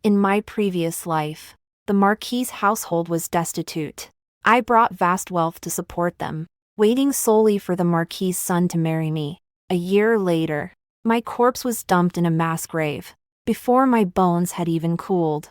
In my previous life, the Marquis's household was destitute. I brought vast wealth to support them, waiting solely for the Marquis's son to marry me. A year later, my corpse was dumped in a mass grave, before my bones had even cooled.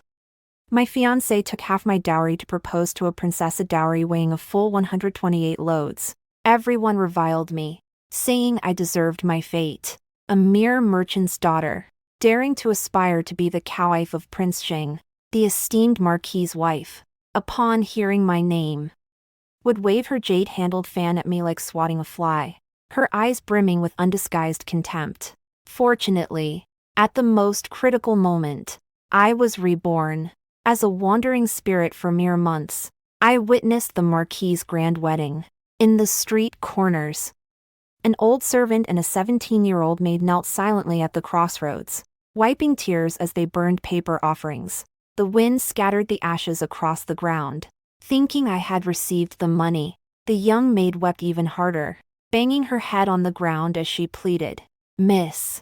My fiancé took half my dowry to propose to a princess, a dowry weighing a full 128 loads. Everyone reviled me, saying I deserved my fate, a mere merchant's daughter, daring to aspire to be the wife of Prince Zheng, the esteemed Marquis's wife. Upon hearing my name, would wave her jade-handled fan at me like swatting a fly, her eyes brimming with undisguised contempt. Fortunately, at the most critical moment, I was reborn. As a wandering spirit for mere months, I witnessed the Marquis's grand wedding. In the street corners, an old servant and a 17-year-old maid knelt silently at the crossroads, wiping tears as they burned paper offerings. The wind scattered the ashes across the ground. Thinking I had received the money, the young maid wept even harder, banging her head on the ground as she pleaded, "Miss,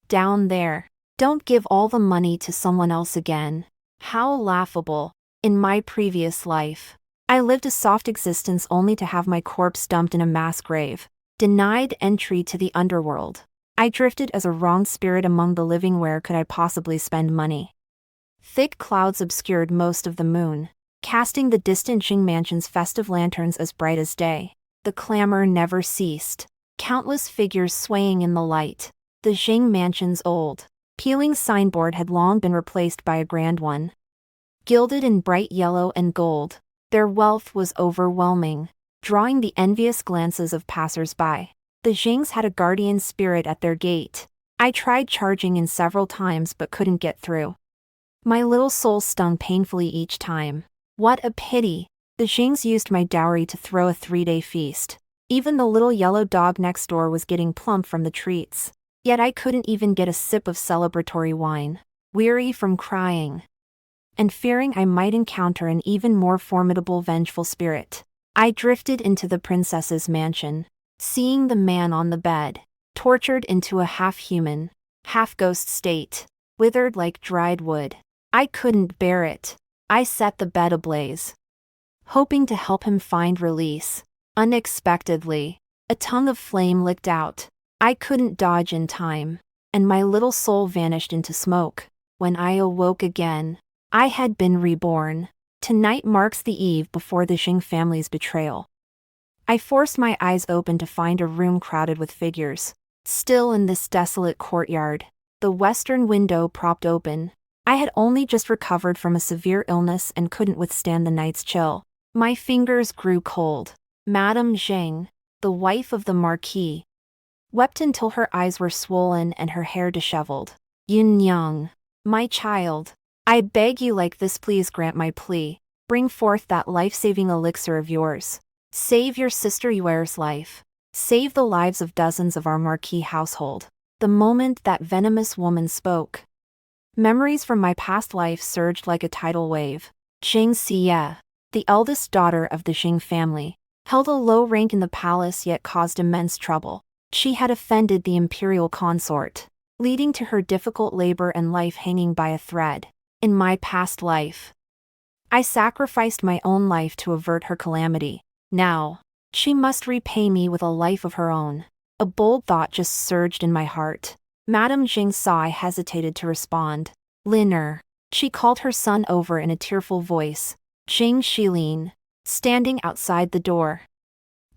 down there, don't give all the money to someone else again." How laughable. In my previous life, I lived a soft existence only to have my corpse dumped in a mass grave, denied entry to the underworld. I drifted as a wronged spirit among the living. Where could I possibly spend money? Thick clouds obscured most of the moon, casting the distant Jing mansion's festive lanterns as bright as day. The clamor never ceased, countless figures swaying in the light. The Jing mansion's old, peeling signboard had long been replaced by a grand one. Gilded in bright yellow and gold, their wealth was overwhelming, drawing the envious glances of passers-by. The Jings had a guardian spirit at their gate. I tried charging in several times but couldn't get through. My little soul stung painfully each time. What a pity! The Jings used my dowry to throw a 3-day feast. Even the little yellow dog next door was getting plump from the treats. Yet I couldn't even get a sip of celebratory wine. Weary from crying, and fearing I might encounter an even more formidable vengeful spirit, I drifted into the princess's mansion. Seeing the man on the bed, tortured into a half-human, half-ghost state, withered like dried wood, I couldn't bear it. I set the bed ablaze, hoping to help him find release. Unexpectedly, a tongue of flame licked out. I couldn't dodge in time, and my little soul vanished into smoke. When I awoke again, I had been reborn. Tonight marks the eve before the Jing family's betrayal. I forced my eyes open to find a room crowded with figures. Still in this desolate courtyard, the western window propped open. I had only just recovered from a severe illness and couldn't withstand the night's chill. My fingers grew cold. Madame Zheng, the wife of the Marquis, wept until her eyes were swollen and her hair disheveled. "Yin Yang, my child, I beg you like this, please grant my plea. Bring forth that life-saving elixir of yours. Save your sister Yuer's life. Save the lives of dozens of our Marquis household." The moment that venomous woman spoke, memories from my past life surged like a tidal wave. Jing Xie, the eldest daughter of the Jing family, held a low rank in the palace yet caused immense trouble. She had offended the imperial consort, leading to her difficult labor and life hanging by a thread. In my past life, I sacrificed my own life to avert her calamity. Now, she must repay me with a life of her own. A bold thought just surged in my heart. Madame Jing saw I hesitated to respond. "Liner," she called her son over in a tearful voice. Jing Shilin, standing outside the door,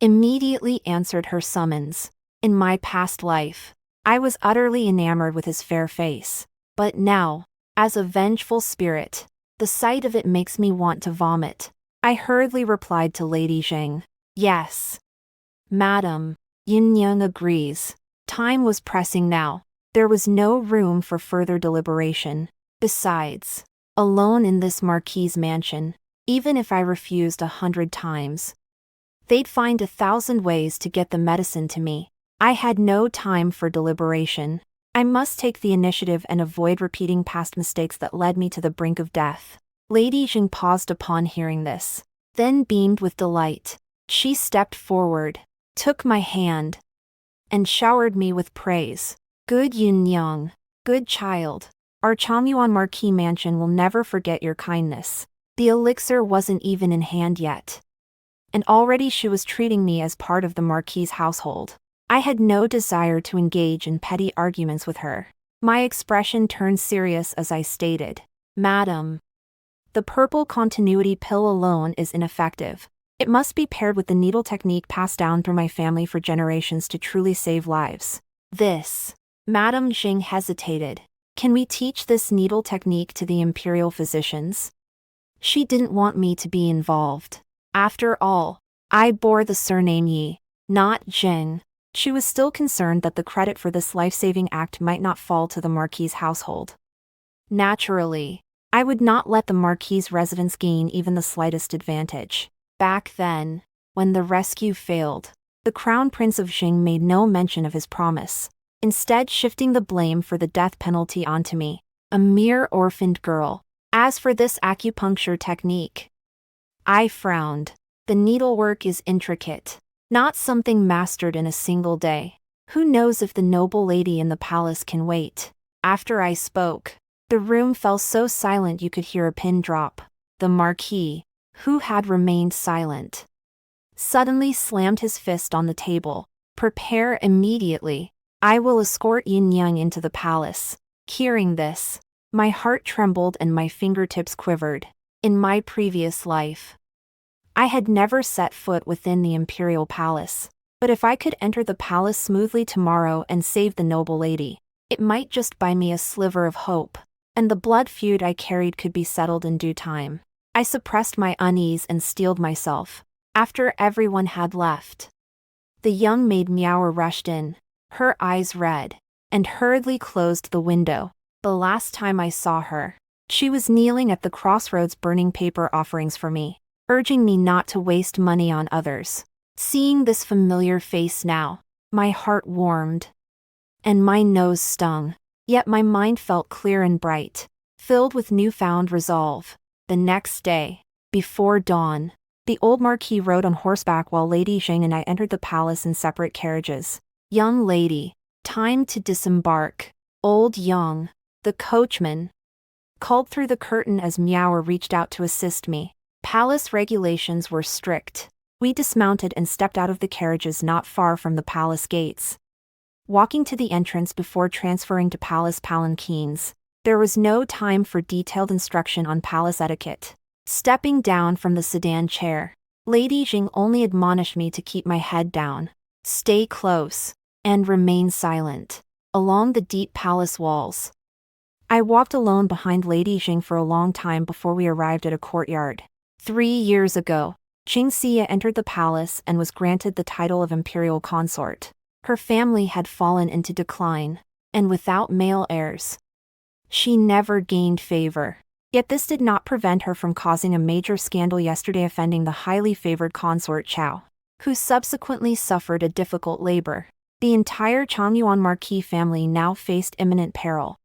immediately answered her summons. In my past life, I was utterly enamored with his fair face. But now, as a vengeful spirit, the sight of it makes me want to vomit. I hurriedly replied to Lady Zheng. "Yes, Madam." Yin Yang agrees. Time was pressing now. There was no room for further deliberation. Besides, alone in this Marquis's mansion, even if I refused 100 times, they'd find 1,000 ways to get the medicine to me. I had no time for deliberation. I must take the initiative and avoid repeating past mistakes that led me to the brink of death. Lady Jing paused upon hearing this, then beamed with delight. She stepped forward, took my hand, and showered me with praise. "Good Yin Yang, good child. Our Changyuan Marquis mansion will never forget your kindness. The elixir wasn't even in hand yet. And already she was treating me as part of the Marquis's household. I had no desire to engage in petty arguments with her. My expression turned serious as I stated, "Madam, the purple continuity pill alone is ineffective. It must be paired with the needle technique passed down through my family for generations to truly save lives." This. Madame Jing hesitated. "Can we teach this needle technique to the imperial physicians?" She didn't want me to be involved. After all, I bore the surname Yi, not Jing. She was still concerned that the credit for this life-saving act might not fall to the Marquis's household. Naturally, I would not let the Marquis's residents gain even the slightest advantage. Back then, when the rescue failed, the Crown Prince of Jing made no mention of his promise, instead shifting the blame for the death penalty onto me, a mere orphaned girl. As for this acupuncture technique, I frowned. The needlework is intricate, not something mastered in a single day. Who knows if the noble lady in the palace can wait? After I spoke, the room fell so silent you could hear a pin drop. The Marquis, who had remained silent, suddenly slammed his fist on the table. "Prepare immediately. I will escort Yin Yang into the palace." Hearing this, my heart trembled and my fingertips quivered. In my previous life, I had never set foot within the imperial palace. But if I could enter the palace smoothly tomorrow and save the noble lady, it might just buy me a sliver of hope, and the blood feud I carried could be settled in due time. I suppressed my unease and steeled myself. After everyone had left, the young maid Meower rushed in, her eyes red, and hurriedly closed the window. The last time I saw her, she was kneeling at the crossroads burning paper offerings for me, urging me not to waste money on others. Seeing this familiar face now, my heart warmed, and my nose stung. Yet my mind felt clear and bright, filled with newfound resolve. The next day, before dawn, the old Marquis rode on horseback while Lady Jing and I entered the palace in separate carriages. "Young lady, time to disembark." Old Yang, the coachman, called through the curtain as Meower reached out to assist me. Palace regulations were strict. We dismounted and stepped out of the carriages not far from the palace gates. Walking to the entrance before transferring to palace palanquins, there was no time for detailed instruction on palace etiquette. Stepping down from the sedan chair, Lady Jing only admonished me to keep my head down, stay close, and remain silent. Along the deep palace walls, I walked alone behind Lady Jing for a long time before we arrived at a courtyard. 3 years ago, Qing Xia entered the palace and was granted the title of imperial consort. Her family had fallen into decline, and without male heirs, she never gained favor. Yet this did not prevent her from causing a major scandal yesterday, offending the highly favored consort Chao, who subsequently suffered a difficult labor. The entire Changyuan Marquis family now faced imminent peril.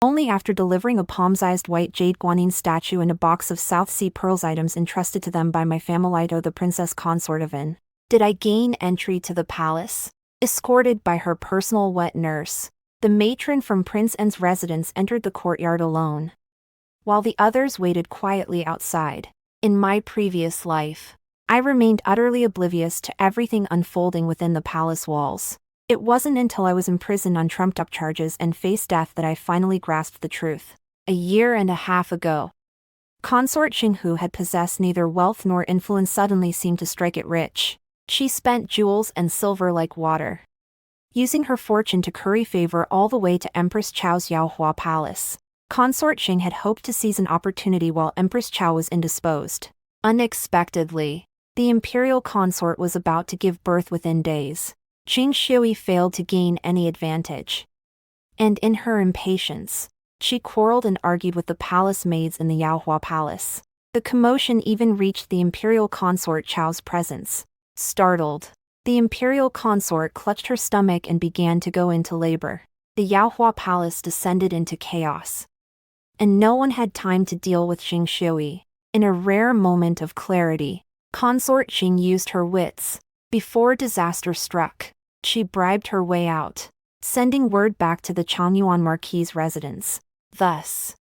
Only after delivering a palm-sized white jade guanyin statue and a box of South Sea pearls items entrusted to them by my Familito, the princess consort of In, did I gain entry to the palace. Escorted by her personal wet nurse, the matron from Prince N's residence entered the courtyard alone, while the others waited quietly outside. In my previous life, I remained utterly oblivious to everything unfolding within the palace walls. It wasn't until I was imprisoned on trumped-up charges and faced death that I finally grasped the truth. A year and a half ago, Consort Xinghu had possessed neither wealth nor influence suddenly seemed to strike it rich. She spent jewels and silver like water, using her fortune to curry favor all the way to Empress Chao's Yaohua Palace. Consort Xing had hoped to seize an opportunity while Empress Chao was indisposed. Unexpectedly, the imperial consort was about to give birth within days. Qing Shui failed to gain any advantage, and in her impatience, she quarreled and argued with the palace maids in the Yaohua Palace. The commotion even reached the imperial consort Chao's presence. Startled, the imperial consort clutched her stomach and began to go into labor. The Yaohua Palace descended into chaos, and no one had time to deal with Qing Shui. In a rare moment of clarity, Consort Qing used her wits. Before disaster struck, she bribed her way out, sending word back to the Changyuan Marquis' residence. Thus,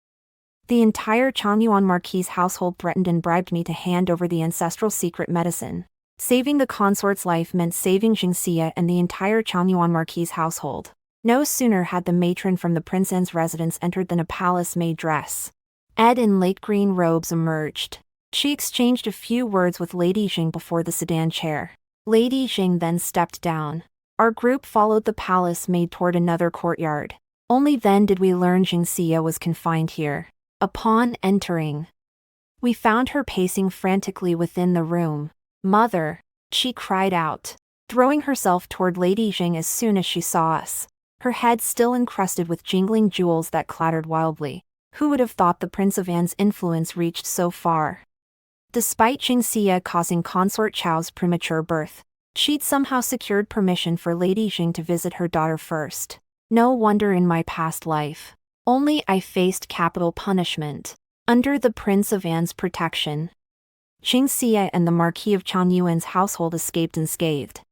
the entire Changyuan Marquis household threatened and bribed me to hand over the ancestral secret medicine. Saving the consort's life meant saving Jingxia and the entire Changyuan Marquis household. No sooner had the matron from the prince's residence entered than a palace-maid dress Ed in late green robes emerged. She exchanged a few words with Lady Jing before the sedan chair. Lady Jing then stepped down. Our group followed the palace-maid toward another courtyard. Only then did we learn Jingxia was confined here. Upon entering, we found her pacing frantically within the room. "Mother!" she cried out, throwing herself toward Lady Jing as soon as she saw us. Her head still encrusted with jingling jewels that clattered wildly. Who would have thought the Prince of An's influence reached so far? Despite Jingxia causing Consort Chao's premature birth, she'd somehow secured permission for Lady Jing to visit her daughter first. No wonder in my past life, only I faced capital punishment. Under the Prince of An's protection, Jingxia and the Marquis of Changyuan's household escaped unscathed.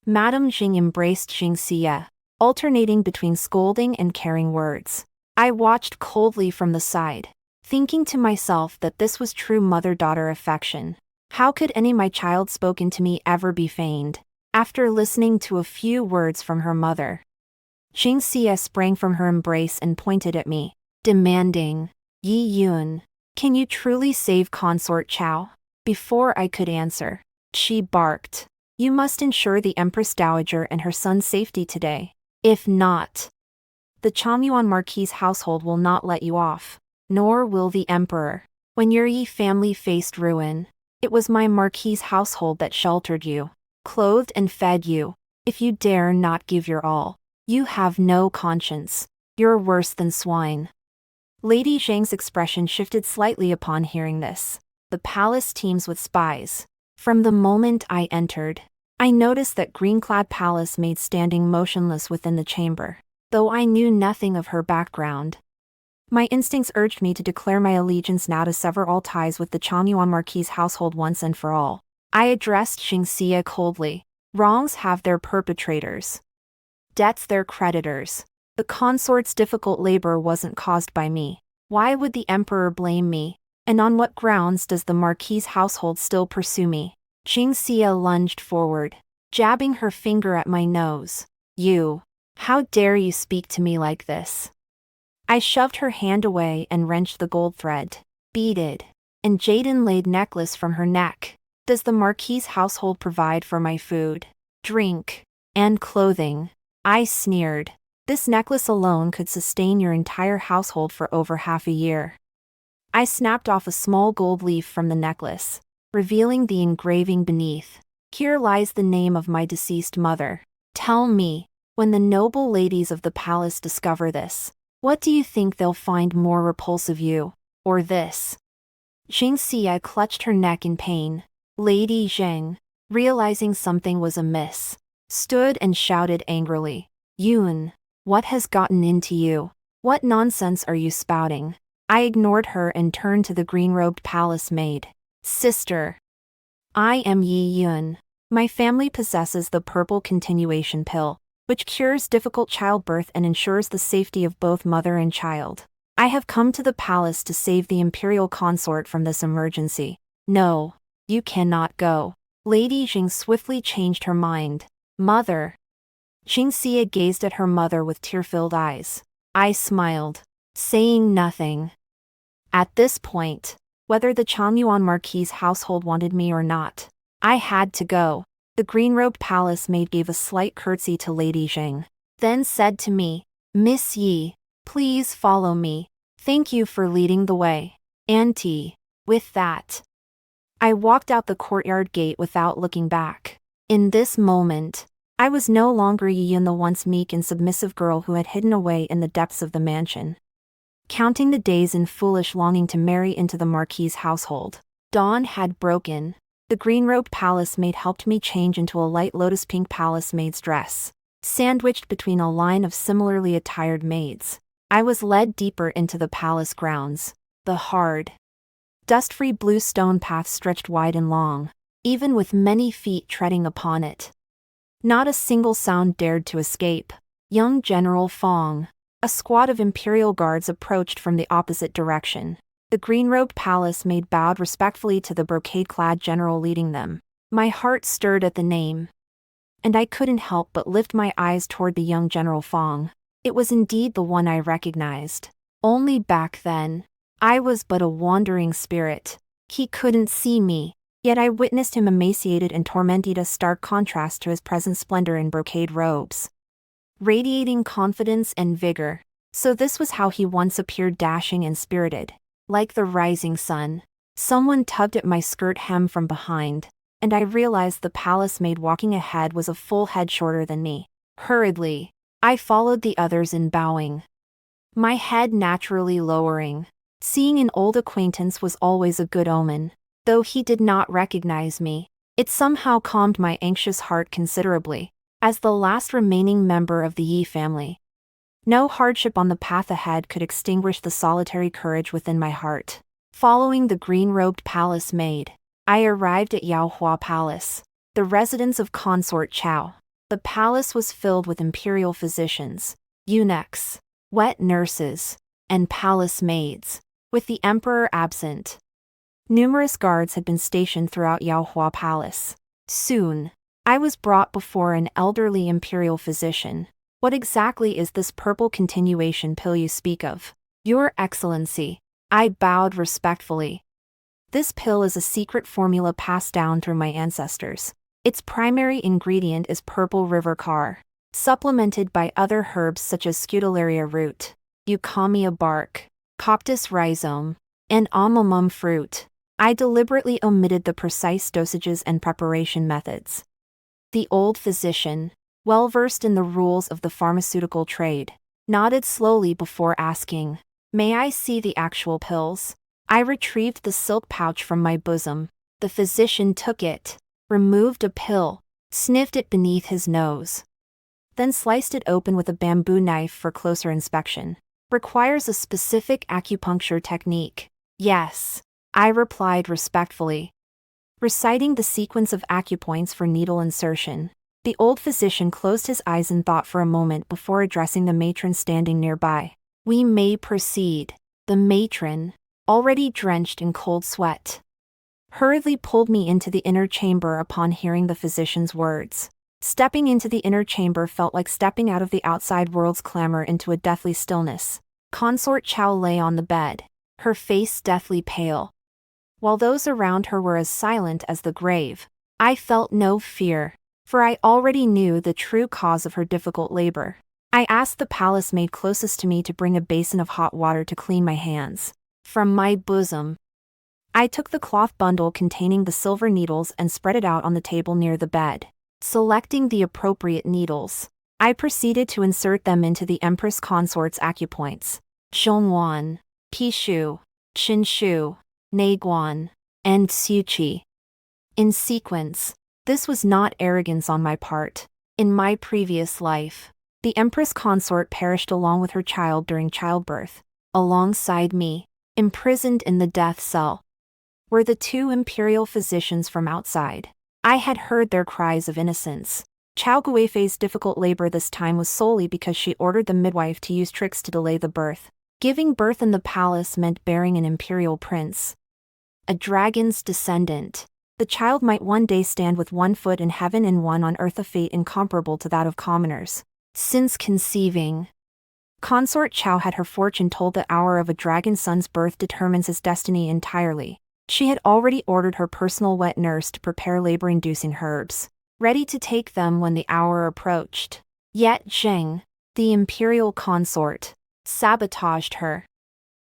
Madame Jing embraced Jingxia, alternating between scolding and caring words. I watched coldly from the side, thinking to myself that this was true mother-daughter affection. How could any my child spoken to me ever be feigned? After listening to a few words from her mother, Jingxia sprang from her embrace and pointed at me, demanding, "Yi Yun, can you truly save Consort Chao?" Before I could answer, she barked, "You must ensure the Empress Dowager and her son's safety today. If not, the Changyuan Marquis household will not let you off, nor will the Emperor. When your Yi family faced ruin, it was my Marquis household that sheltered you, clothed and fed you. If you dare not give your all, you have no conscience. You're worse than swine." Lady Zhang's expression shifted slightly upon hearing this. The palace teems with spies. From the moment I entered, I noticed that green-clad palace maid standing motionless within the chamber. Though I knew nothing of her background, my instincts urged me to declare my allegiance now to sever all ties with the Changyuan Marquis household once and for all. I addressed Jingxia coldly. Wrongs have their perpetrators, debts their creditors. The consort's difficult labor wasn't caused by me. Why would the emperor blame me? And on what grounds does the Marquis household still pursue me? Jingxia lunged forward, jabbing her finger at my nose. "You! How dare you speak to me like this?" I shoved her hand away and wrenched the gold thread, beaded, and jade-inlaid necklace from her neck. "Does the Marquis household provide for my food, drink, and clothing?" I sneered. "This necklace alone could sustain your entire household for over half a year." I snapped off a small gold leaf from the necklace, revealing the engraving beneath. "Here lies the name of my deceased mother. Tell me, when the noble ladies of the palace discover this, what do you think they'll find more repulsive, you or this?" Jingxia clutched her neck in pain. Lady Zheng, realizing something was amiss, stood and shouted angrily, "Yun, what has gotten into you? What nonsense are you spouting?" I ignored her and turned to the green-robed palace maid. "Sister, I am Yi Yun. My family possesses the purple continuation pill, which cures difficult childbirth and ensures the safety of both mother and child. I have come to the palace to save the imperial consort from this emergency." "No, you cannot go." Lady Jing swiftly changed her mind. "Mother." Jingxia gazed at her mother with tear-filled eyes. I smiled, saying nothing. At this point, whether the Changyuan Marquis household wanted me or not, I had to go. The green-robed palace maid gave a slight curtsy to Lady Jing, then said to me, "Miss Yi, please follow me. Thank you for leading the way, Auntie." With that, I walked out the courtyard gate without looking back. In this moment, I was no longer Yi Yun, the once meek and submissive girl who had hidden away in the depths of the mansion, counting the days in foolish longing to marry into the Marquis household. Dawn had broken. The green-robed palace maid helped me change into a light lotus-pink palace maid's dress. Sandwiched between a line of similarly attired maids, I was led deeper into the palace grounds. The hard, dust-free blue stone path stretched wide and long, even with many feet treading upon it. Not a single sound dared to escape. Young General Fong, A squad of imperial guards approached from the opposite direction. The green-robed palace maid bowed respectfully to the brocade-clad general leading them. My heart stirred at the name, and I couldn't help but lift my eyes toward the young General Fong. It was indeed the one I recognized. Only back then, I was but a wandering spirit. He couldn't see me, yet I witnessed him emaciated and tormented, a stark contrast to his present splendor in brocade robes, radiating confidence and vigor. So this was how he once appeared, dashing and spirited. Like the rising sun. Someone tugged at my skirt hem from behind, and I realized the palace maid walking ahead was a full head shorter than me. Hurriedly, I followed the others in bowing, my head naturally lowering. Seeing an old acquaintance was always a good omen. Though he did not recognize me, it somehow calmed my anxious heart considerably. As the last remaining member of the Yi family, no hardship on the path ahead could extinguish the solitary courage within my heart. Following the green-robed palace maid, I arrived at Yaohua Palace, the residence of Consort Chao. The palace was filled with imperial physicians, eunuchs, wet nurses, and palace maids, with the emperor absent. Numerous guards had been stationed throughout Yaohua Palace. Soon, I was brought before an elderly imperial physician. What exactly is this purple continuation pill you speak of? Your Excellency, I bowed respectfully. This pill is a secret formula passed down through my ancestors. Its primary ingredient is purple river car, supplemented by other herbs such as Scutellaria root, Eucamia bark, Coptis rhizome, and Amomum fruit. I deliberately omitted the precise dosages and preparation methods. The old physician, well-versed in the rules of the pharmaceutical trade, nodded slowly before asking, "May I see the actual pills?" I retrieved the silk pouch from my bosom. The physician took it, removed a pill, sniffed it beneath his nose, then sliced it open with a bamboo knife for closer inspection. Requires a specific acupuncture technique. Yes, I replied respectfully, reciting the sequence of acupoints for needle insertion. The old physician closed his eyes in thought for a moment before addressing the matron standing nearby. "We may proceed." The matron, already drenched in cold sweat, hurriedly pulled me into the inner chamber upon hearing the physician's words. Stepping into the inner chamber felt like stepping out of the outside world's clamor into a deathly stillness. Consort Chao lay on the bed, her face deathly pale, while those around her were as silent as the grave. I felt no fear, for I already knew the true cause of her difficult labor. I asked the palace maid closest to me to bring a basin of hot water to clean my hands. From my bosom, I took the cloth bundle containing the silver needles and spread it out on the table near the bed. Selecting the appropriate needles, I proceeded to insert them into the Empress Consort's acupoints: Zhongwan, Pishu, Qinshu, Neiguan, and Xiuqi. In sequence. This was not arrogance on my part. In my previous life, the Empress Consort perished along with her child during childbirth. Alongside me, imprisoned in the death cell, were the two imperial physicians from outside. I had heard their cries of innocence. Chao Guifei's difficult labor this time was solely because she ordered the midwife to use tricks to delay the birth. Giving birth in the palace meant bearing an imperial prince, a dragon's descendant. The child might one day stand with one foot in heaven and one on earth, a fate incomparable to that of commoners. Since conceiving, Consort Chao had her fortune told. The hour of a dragon son's birth determines his destiny entirely. She had already ordered her personal wet nurse to prepare labor-inducing herbs, ready to take them when the hour approached. Yet Zheng, the imperial consort, sabotaged her,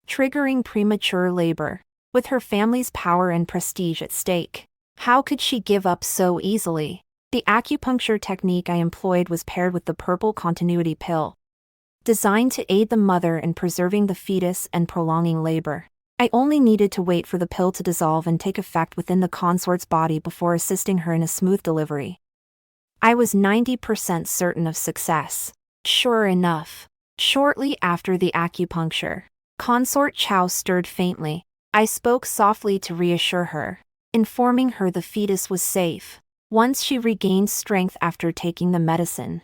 triggering premature labor. With her family's power and prestige at stake, how could she give up so easily? The acupuncture technique I employed was paired with the purple continuity pill, designed to aid the mother in preserving the fetus and prolonging labor. I only needed to wait for the pill to dissolve and take effect within the consort's body before assisting her in a smooth delivery. I was 90% certain of success. Sure enough, shortly after the acupuncture, Consort Chao stirred faintly. I spoke softly to reassure her, informing her the fetus was safe. Once she regained strength after taking the medicine,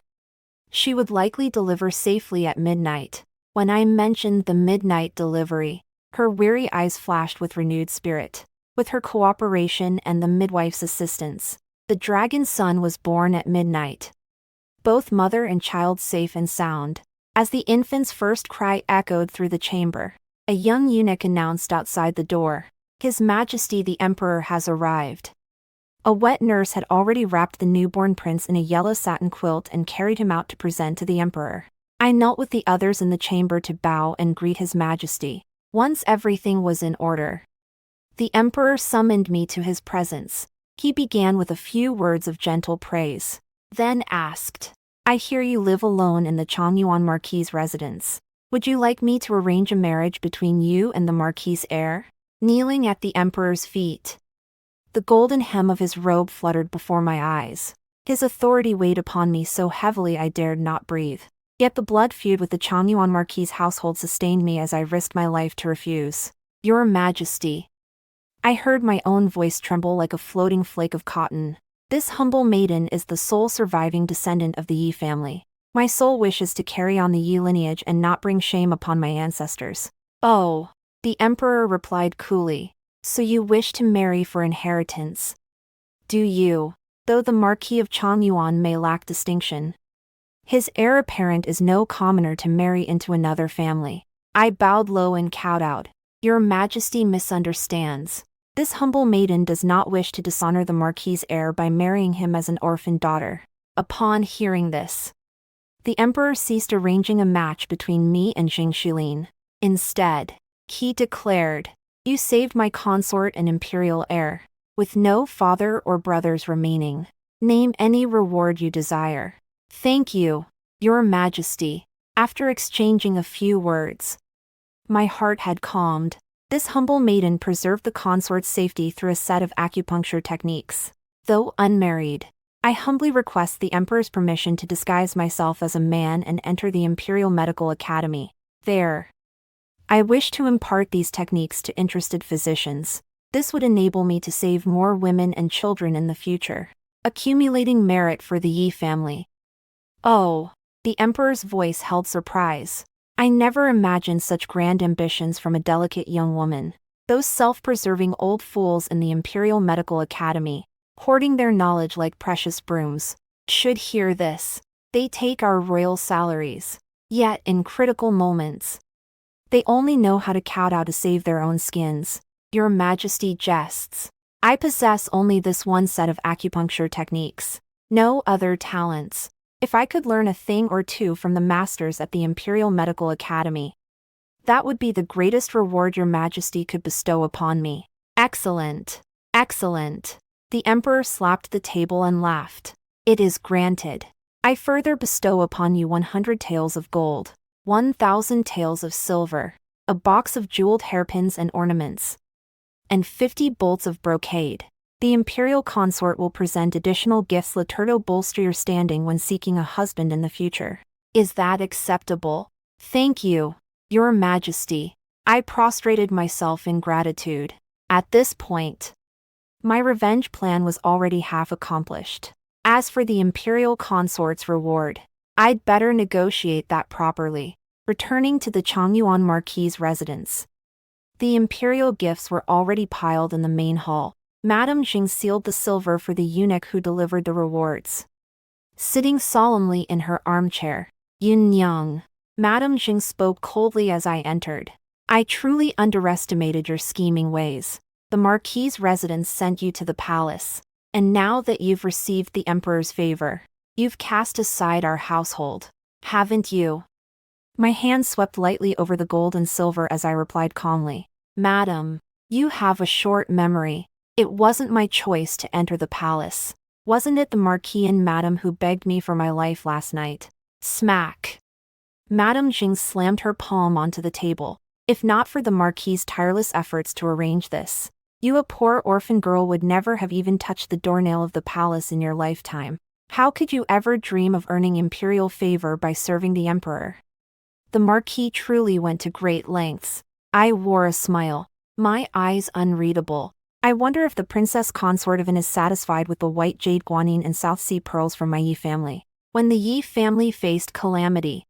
she would likely deliver safely at midnight. When I mentioned the midnight delivery, her weary eyes flashed with renewed spirit. With her cooperation and the midwife's assistance, the dragon's son was born at midnight. Both mother and child safe and sound. As the infant's first cry echoed through the chamber, a young eunuch announced outside the door, "His Majesty the Emperor has arrived." A wet nurse had already wrapped the newborn prince in a yellow satin quilt and carried him out to present to the emperor. I knelt with the others in the chamber to bow and greet His Majesty. Once everything was in order, the emperor summoned me to his presence. He began with a few words of gentle praise, then asked, "I hear you live alone in the Changyuan Marquis' residence. Would you like me to arrange a marriage between you and the Marquis' heir?" Kneeling at the emperor's feet, the golden hem of his robe fluttered before my eyes. His authority weighed upon me so heavily I dared not breathe. Yet the blood feud with the Changyuan Marquis' household sustained me as I risked my life to refuse. "Your Majesty." I heard my own voice tremble like a floating flake of cotton. "This humble maiden is the sole surviving descendant of the Yi family. My sole wish is to carry on the Yi lineage and not bring shame upon my ancestors." "Oh," the emperor replied coolly, "so you wish to marry for inheritance, do you?" Though the Marquis of Changyuan may lack distinction, his heir apparent is no commoner to marry into another family. I bowed low and cowed out, "Your Majesty misunderstands. This humble maiden does not wish to dishonor the Marquis' heir by marrying him as an orphan daughter." Upon hearing this, the emperor ceased arranging a match between me and Jing Shilin. Instead, he declared, "You saved my consort and imperial heir. With no father or brothers remaining, name any reward you desire." "Thank you, Your Majesty." After exchanging a few words, my heart had calmed. This humble maiden preserved the consort's safety through a set of acupuncture techniques. Though unmarried, I humbly request the emperor's permission to disguise myself as a man and enter the Imperial Medical Academy. There, I wish to impart these techniques to interested physicians. This would enable me to save more women and children in the future, accumulating merit for the Yi family. "Oh," the emperor's voice held surprise. "I never imagined such grand ambitions from a delicate young woman. Those self-preserving old fools in the Imperial Medical Academy, hoarding their knowledge like precious brooms, should hear this. They take our royal salaries. Yet in critical moments, they only know how to kowtow to save their own skins." Your Majesty jests. I possess only this one set of acupuncture techniques. No other talents. If I could learn a thing or two from the masters at the Imperial Medical Academy, that would be the greatest reward Your Majesty could bestow upon me. "Excellent. Excellent." The emperor slapped the table and laughed. "It is granted. I further bestow upon you 100 taels of gold, 1,000 taels of silver, a box of jeweled hairpins and ornaments, and 50 bolts of brocade. The imperial consort will present additional gifts to bolster your standing when seeking a husband in the future. Is that acceptable?" "Thank you, Your Majesty." I prostrated myself in gratitude. At this point, my revenge plan was already half accomplished. As for the imperial consort's reward, I'd better negotiate that properly. Returning to the Changyuan Marquis' residence, the imperial gifts were already piled in the main hall. Madame Jing sealed the silver for the eunuch who delivered the rewards. Sitting solemnly in her armchair, "Yin Yang," Madame Jing spoke coldly as I entered. "I truly underestimated your scheming ways. The Marquis' residence sent you to the palace, and now that you've received the Emperor's favor, you've cast aside our household, haven't you?" My hand swept lightly over the gold and silver as I replied calmly, "Madam, you have a short memory. It wasn't my choice to enter the palace. Wasn't it the Marquis and Madame who begged me for my life last night?" Smack! Madame Jing slammed her palm onto the table. "If not for the Marquis' tireless efforts to arrange this, you, a poor orphan girl, would never have even touched the doornail of the palace in your lifetime. How could you ever dream of earning imperial favor by serving the Emperor?" The Marquis truly went to great lengths. I wore a smile, my eyes unreadable. I wonder if the princess consort of An is satisfied with the white jade guanine and South Sea pearls from my Yi family. When the Yi family faced calamity,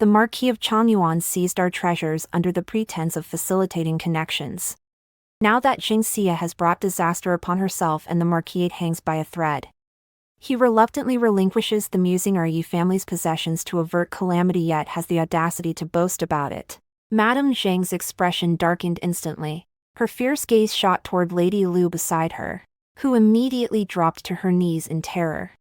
The Marquis of Changyuan seized our treasures under the pretense of facilitating connections. Now that Jingxia has brought disaster upon herself and the Marquisate hangs by a thread, he reluctantly relinquishes the Musing Yi family's possessions to avert calamity, yet has the audacity to boast about it. Madame Zhang's expression darkened instantly. Her fierce gaze shot toward Lady Lu beside her, who immediately dropped to her knees in terror.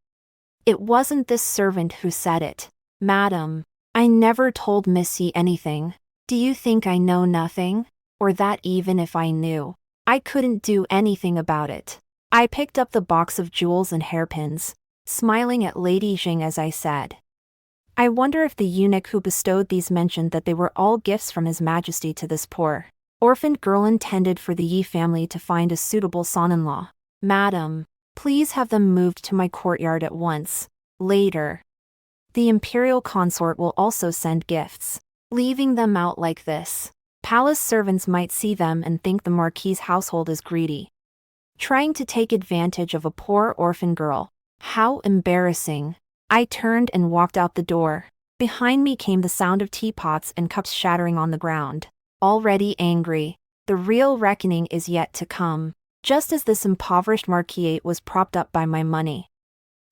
It wasn't this servant who said it. Madam, I never told Missy anything. Do you think I know nothing? Or that even if I knew, I couldn't do anything about it? I picked up the box of jewels and hairpins, smiling at Lady Jing as I said, I wonder if the eunuch who bestowed these mentioned that they were all gifts from His Majesty to this poor, orphaned girl intended for the Yi family to find a suitable son-in-law. Madam, please have them moved to my courtyard at once. Later, the imperial consort will also send gifts. Leaving them out like this, palace servants might see them and think the Marquis's household is greedy, trying to take advantage of a poor orphan girl. How embarrassing. I turned and walked out the door. Behind me came the sound of teapots and cups shattering on the ground. Already angry, the real reckoning is yet to come. Just as this impoverished Marquisate was propped up by my money,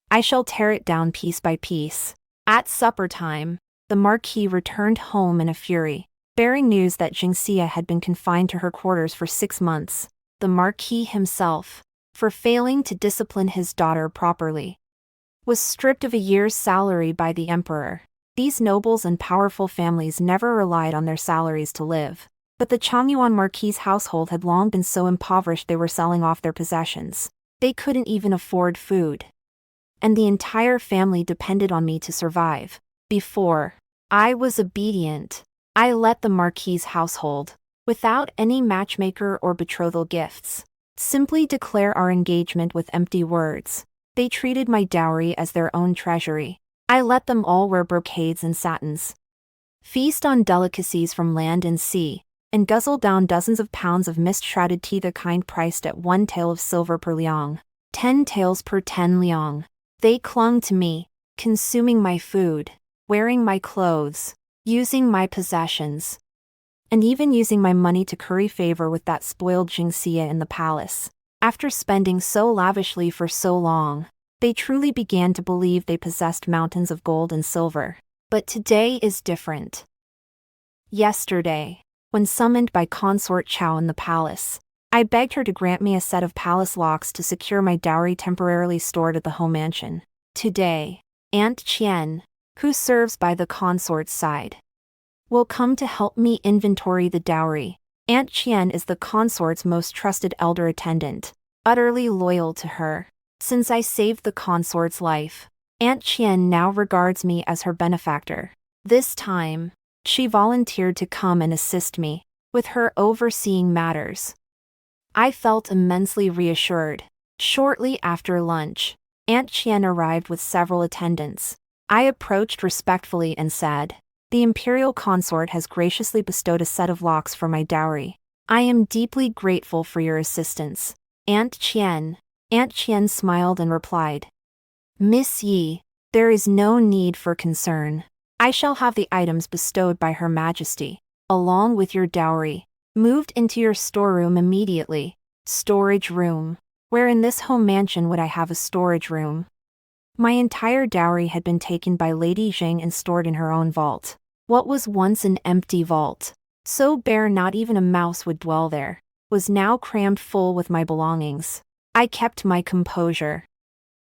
I shall tear it down piece by piece. At supper time, the Marquis returned home in a fury, bearing news that Jingxia had been confined to her quarters for 6 months. The Marquis himself, for failing to discipline his daughter properly, was stripped of a year's salary by the emperor. These nobles and powerful families never relied on their salaries to live, but the Changyuan Marquis's household had long been so impoverished they were selling off their possessions. They couldn't even afford food, and the entire family depended on me to survive. Before I was obedient, I let the Marquis's household, without any matchmaker or betrothal gifts, simply declare our engagement with empty words. They treated my dowry as their own treasury. I let them all wear brocades and satins, feast on delicacies from land and sea, and guzzle down dozens of pounds of mist-shrouded tea, the kind priced at 1 tael of silver per liang, 10 taels per 10 liang. They clung to me, consuming my food, wearing my clothes, using my possessions, and even using my money to curry favor with that spoiled Jingxia in the palace. After spending so lavishly for so long, they truly began to believe they possessed mountains of gold and silver. But today is different. Yesterday, when summoned by Consort Chao in the palace, I begged her to grant me a set of palace locks to secure my dowry temporarily stored at the home mansion. Today, Aunt Qian, who serves by the consort's side, will come to help me inventory the dowry. Aunt Qian is the consort's most trusted elder attendant, utterly loyal to her. Since I saved the consort's life, Aunt Qian now regards me as her benefactor. This time, she volunteered to come and assist me with her overseeing matters. I felt immensely reassured. Shortly after lunch, Aunt Qian arrived with several attendants. I approached respectfully and said, "The imperial consort has graciously bestowed a set of locks for my dowry. I am deeply grateful for your assistance, Aunt Qian." Aunt Qian smiled and replied, "Miss Yi, there is no need for concern. I shall have the items bestowed by Her Majesty, along with your dowry, moved into your storeroom immediately." Storage room. Where in this home mansion would I have a storage room? My entire dowry had been taken by Lady Jing and stored in her own vault. What was once an empty vault, so bare not even a mouse would dwell there, was now crammed full with my belongings. I kept my composure,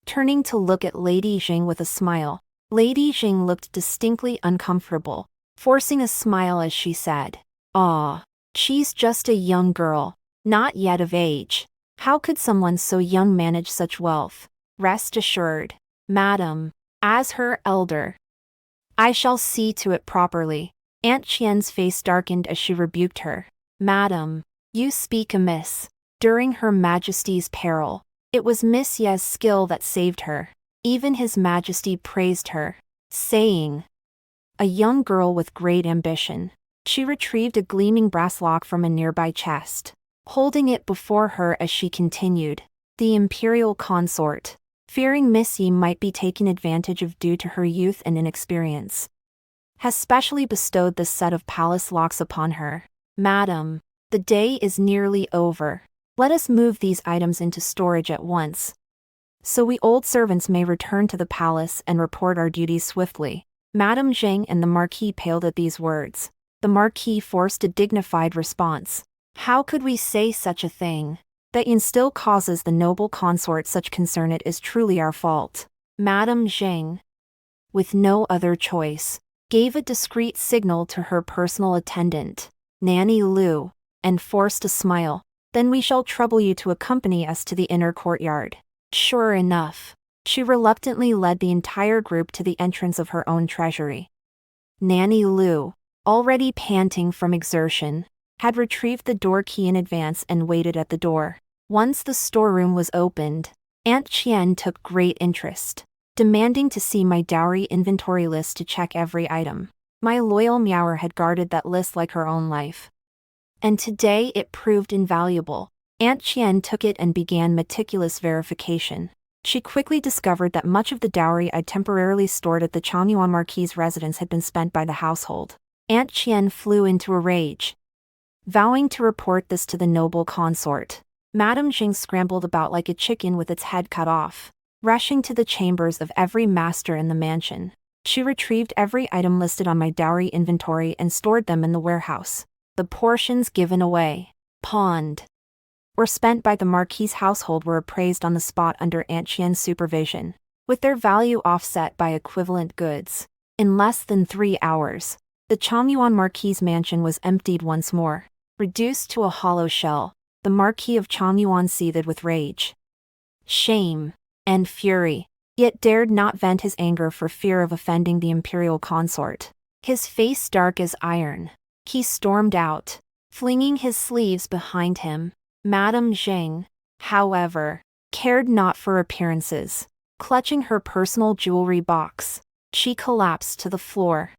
turning to look at Lady Jing with a smile. Lady Jing looked distinctly uncomfortable, forcing a smile as she said, "Aw, she's just a young girl, not yet of age. How could someone so young manage such wealth? Rest assured, madam, as her elder, I shall see to it properly." Aunt Qian's face darkened as she rebuked her. "Madam, you speak amiss. During Her Majesty's peril, it was Miss Ye's skill that saved her." Even His Majesty praised her, saying, "A young girl with great ambition." She retrieved a gleaming brass lock from a nearby chest, holding it before her as she continued, "The imperial consort, fearing Miss Yi might be taken advantage of due to her youth and inexperience, has specially bestowed this set of palace locks upon her. Madam, the day is nearly over. Let us move these items into storage at once, so we old servants may return to the palace and report our duties swiftly. Madame Zheng and the Marquis paled at these words. The Marquis forced a dignified response. How could we say such a thing? That Yin still causes the noble consort such concern, it is truly our fault. Madame Zheng, with no other choice, gave a discreet signal to her personal attendant, Nanny Lu, and forced a smile. Then we shall trouble you to accompany us to the inner courtyard. Sure enough, she reluctantly led the entire group to the entrance of her own treasury. Nanny Lu, already panting from exertion, had retrieved the door key in advance and waited at the door. Once the storeroom was opened, Aunt Qian took great interest, demanding to see my dowry inventory list to check every item. My loyal Meower had guarded that list like her own life, and today it proved invaluable. Aunt Qian took it and began meticulous verification. She quickly discovered that much of the dowry I'd temporarily stored at the Changyuan Marquis' residence had been spent by the household. Aunt Qian flew into a rage, vowing to report this to the noble consort. Madame Jing scrambled about like a chicken with its head cut off, rushing to the chambers of every master in the mansion. She retrieved every item listed on my dowry inventory and stored them in the warehouse. The portions given away, pawned, or spent by the Marquis' household were appraised on the spot under Aunt Qian's supervision, with their value offset by equivalent goods. In less than 3 hours, the Changyuan Marquis' mansion was emptied once more. Reduced to a hollow shell, the Marquis of Changyuan seethed with rage, shame, and fury, yet dared not vent his anger for fear of offending the imperial consort. His face dark as iron, he stormed out, flinging his sleeves behind him. Madame Zheng, however, cared not for appearances. Clutching her personal jewelry box, she collapsed to the floor,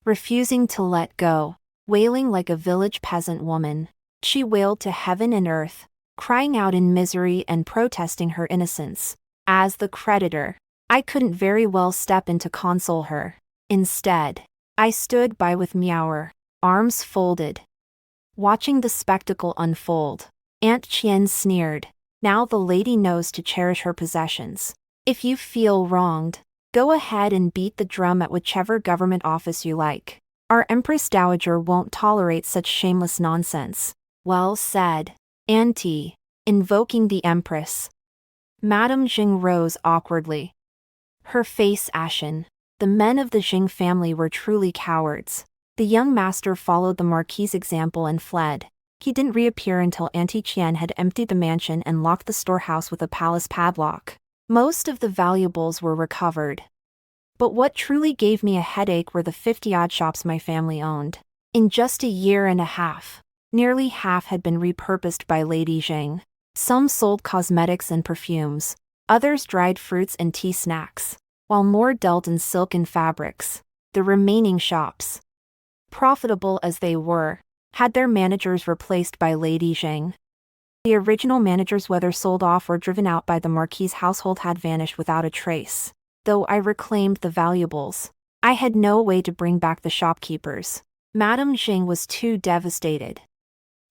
refusing to let go. Wailing like a village peasant woman, she wailed to heaven and earth, crying out in misery and protesting her innocence. As the creditor, I couldn't very well step in to console her. Instead, I stood by with Meower, arms folded, watching the spectacle unfold. Aunt Qian sneered. Now the lady knows to cherish her possessions. If you feel wronged, go ahead and beat the drum at whichever government office you like. Our Empress Dowager won't tolerate such shameless nonsense. Well said, Auntie. Invoking the Empress. Madame Jing rose awkwardly, her face ashen. The men of the Jing family were truly cowards. The young master followed the Marquis' example and fled. He didn't reappear until Auntie Qian had emptied the mansion and locked the storehouse with a palace padlock. Most of the valuables were recovered, but what truly gave me a headache were the 50-odd shops my family owned. In just a year and a half, nearly half had been repurposed by Lady Zheng. Some sold cosmetics and perfumes, others dried fruits and tea snacks, while more dealt in silk and fabrics. The remaining shops, profitable as they were, had their managers replaced by Lady Zheng. The original managers, whether sold off or driven out by the Marquis' household, had vanished without a trace. Though I reclaimed the valuables, I had no way to bring back the shopkeepers. Madame Jing was too devastated,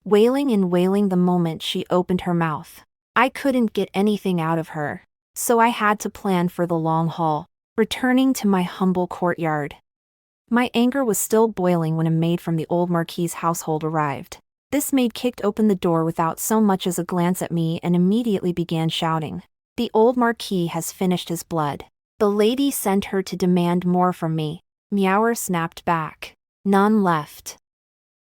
wailing and wailing the moment she opened her mouth. I couldn't get anything out of her, so I had to plan for the long haul, returning to my humble courtyard. My anger was still boiling when a maid from the old Marquis' household arrived. This maid kicked open the door without so much as a glance at me and immediately began shouting, "The old Marquis has finished his blood. The lady sent her to demand more from me." Meower snapped back. "None left.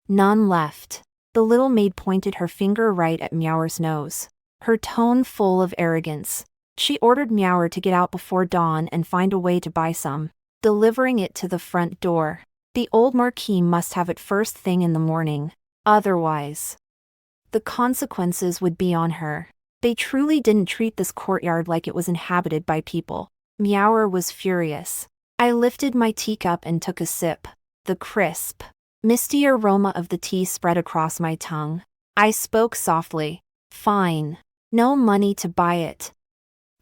None left." The little maid pointed her finger right at Meower's nose, her tone full of arrogance. She ordered Meower to get out before dawn and find a way to buy some, delivering it to the front door. The old Marquis must have it first thing in the morning. Otherwise, the consequences would be on her. They truly didn't treat this courtyard like it was inhabited by people. Meower was furious. I lifted my teacup and took a sip. The crisp, misty aroma of the tea spread across my tongue. I spoke softly. "Fine. No money to buy it.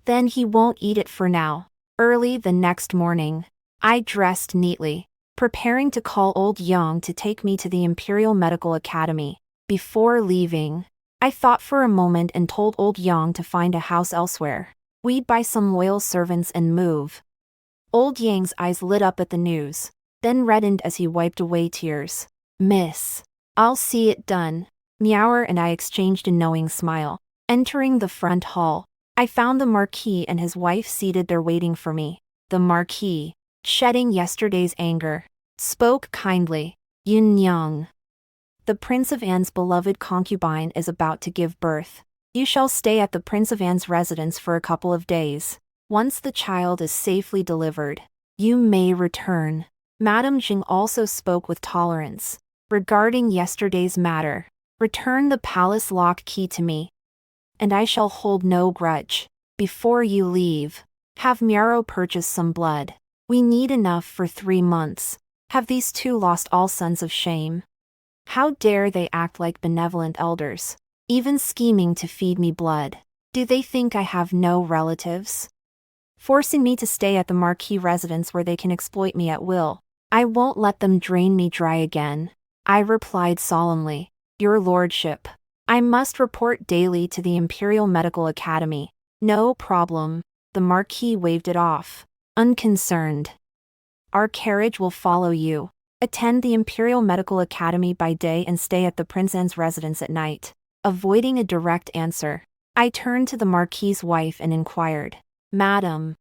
Then he won't eat it for now." Early the next morning, I dressed neatly, preparing to call old Yang to take me to the Imperial Medical Academy. Before leaving, I thought for a moment and told old Yang to find a house elsewhere. We'd buy some loyal servants and move. Old Yang's eyes lit up at the news, then reddened as he wiped away tears. Miss, I'll see it done. Meower and I exchanged a knowing smile. Entering the front hall, I found the Marquis and his wife seated there waiting for me. The Marquis, shedding yesterday's anger, spoke kindly. Yin Yang, the Prince of Anne's beloved concubine is about to give birth. You shall stay at the Prince of Anne's residence for a couple of days. Once the child is safely delivered, you may return. Madame Jing also spoke with tolerance. Regarding yesterday's matter, return the palace lock key to me, and I shall hold no grudge. Before you leave, have Miaro purchase some blood. We need enough for 3 months. Have these two lost all sense of shame? How dare they act like benevolent elders, even scheming to feed me blood? Do they think I have no relatives? Forcing me to stay at the Marquis residence where they can exploit me at will. I won't let them drain me dry again. I replied solemnly. Your lordship, I must report daily to the Imperial Medical Academy. No problem. The Marquis waved it off, unconcerned. Our carriage will follow you. Attend the Imperial Medical Academy by day and stay at the Prince Anne's residence at night. Avoiding a direct answer, I turned to the Marquis's wife and inquired, Madam,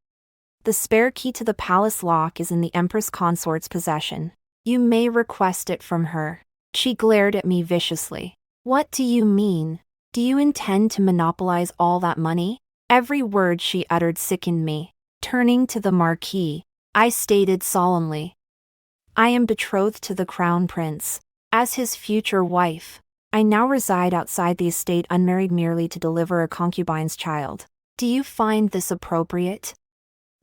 the spare key to the palace lock is in the Empress Consort's possession. You may request it from her. She glared at me viciously. What do you mean? Do you intend to monopolize all that money? Every word she uttered sickened me. Turning to the Marquis, I stated solemnly, I am betrothed to the Crown Prince. As his future wife, I now reside outside the estate unmarried merely to deliver a concubine's child. Do you find this appropriate?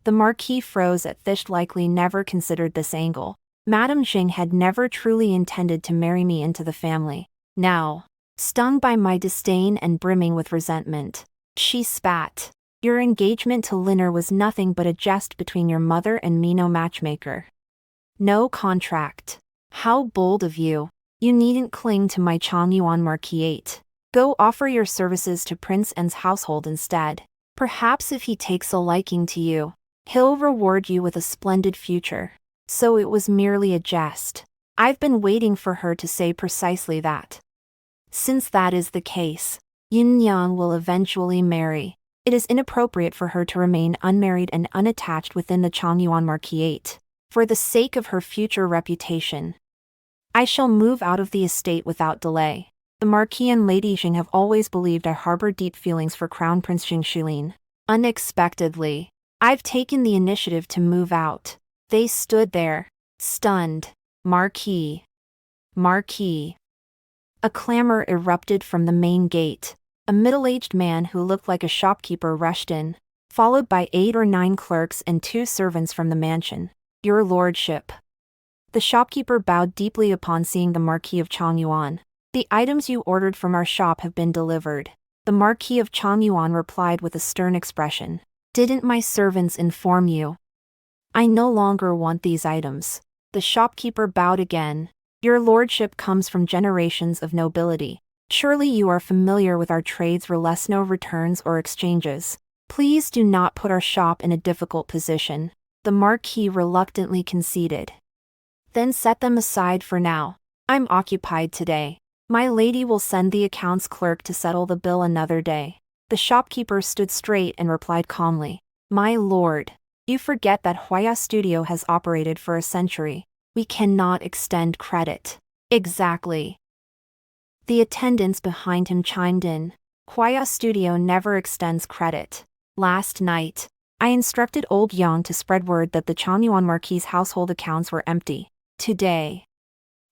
The Marquis froze at this, likely never considered this angle. Madame Jing had never truly intended to marry me into the family. Now, stung by my disdain and brimming with resentment, she spat. Your engagement to Linner was nothing but a jest between your mother and me, no matchmaker. No contract. How bold of you. You needn't cling to my Changyuan Marquis. Go offer your services to Prince Anne's household instead. Perhaps if he takes a liking to you, he'll reward you with a splendid future. So it was merely a jest. I've been waiting for her to say precisely that. Since that is the case, Yin Yang will eventually marry. It is inappropriate for her to remain unmarried and unattached within the Changyuan Marquis. For the sake of her future reputation, I shall move out of the estate without delay. The Marquis and Lady Jing have always believed I harbor deep feelings for Crown Prince Jing Shilin. Unexpectedly, I've taken the initiative to move out. They stood there, stunned. Marquis. Marquis. A clamor erupted from the main gate. A middle-aged man who looked like a shopkeeper rushed in, followed by 8 or 9 clerks and 2 servants from the mansion. Your lordship. The shopkeeper bowed deeply upon seeing the Marquis of Changyuan. The items you ordered from our shop have been delivered. The Marquis of Changyuan replied with a stern expression. Didn't my servants inform you? I no longer want these items. The shopkeeper bowed again. Your lordship comes from generations of nobility. Surely you are familiar with our trades relesno returns or exchanges. Please do not put our shop in a difficult position. The Marquis reluctantly conceded. Then set them aside for now. I'm occupied today. My lady will send the accounts clerk to settle the bill another day. The shopkeeper stood straight and replied calmly. My lord, you forget that Huaya Studio has operated for a century. We cannot extend credit. Exactly. The attendants behind him chimed in. Huaya Studio never extends credit. Last night, I instructed old Yang to spread word that the Changyuan Marquis' household accounts were empty. Today,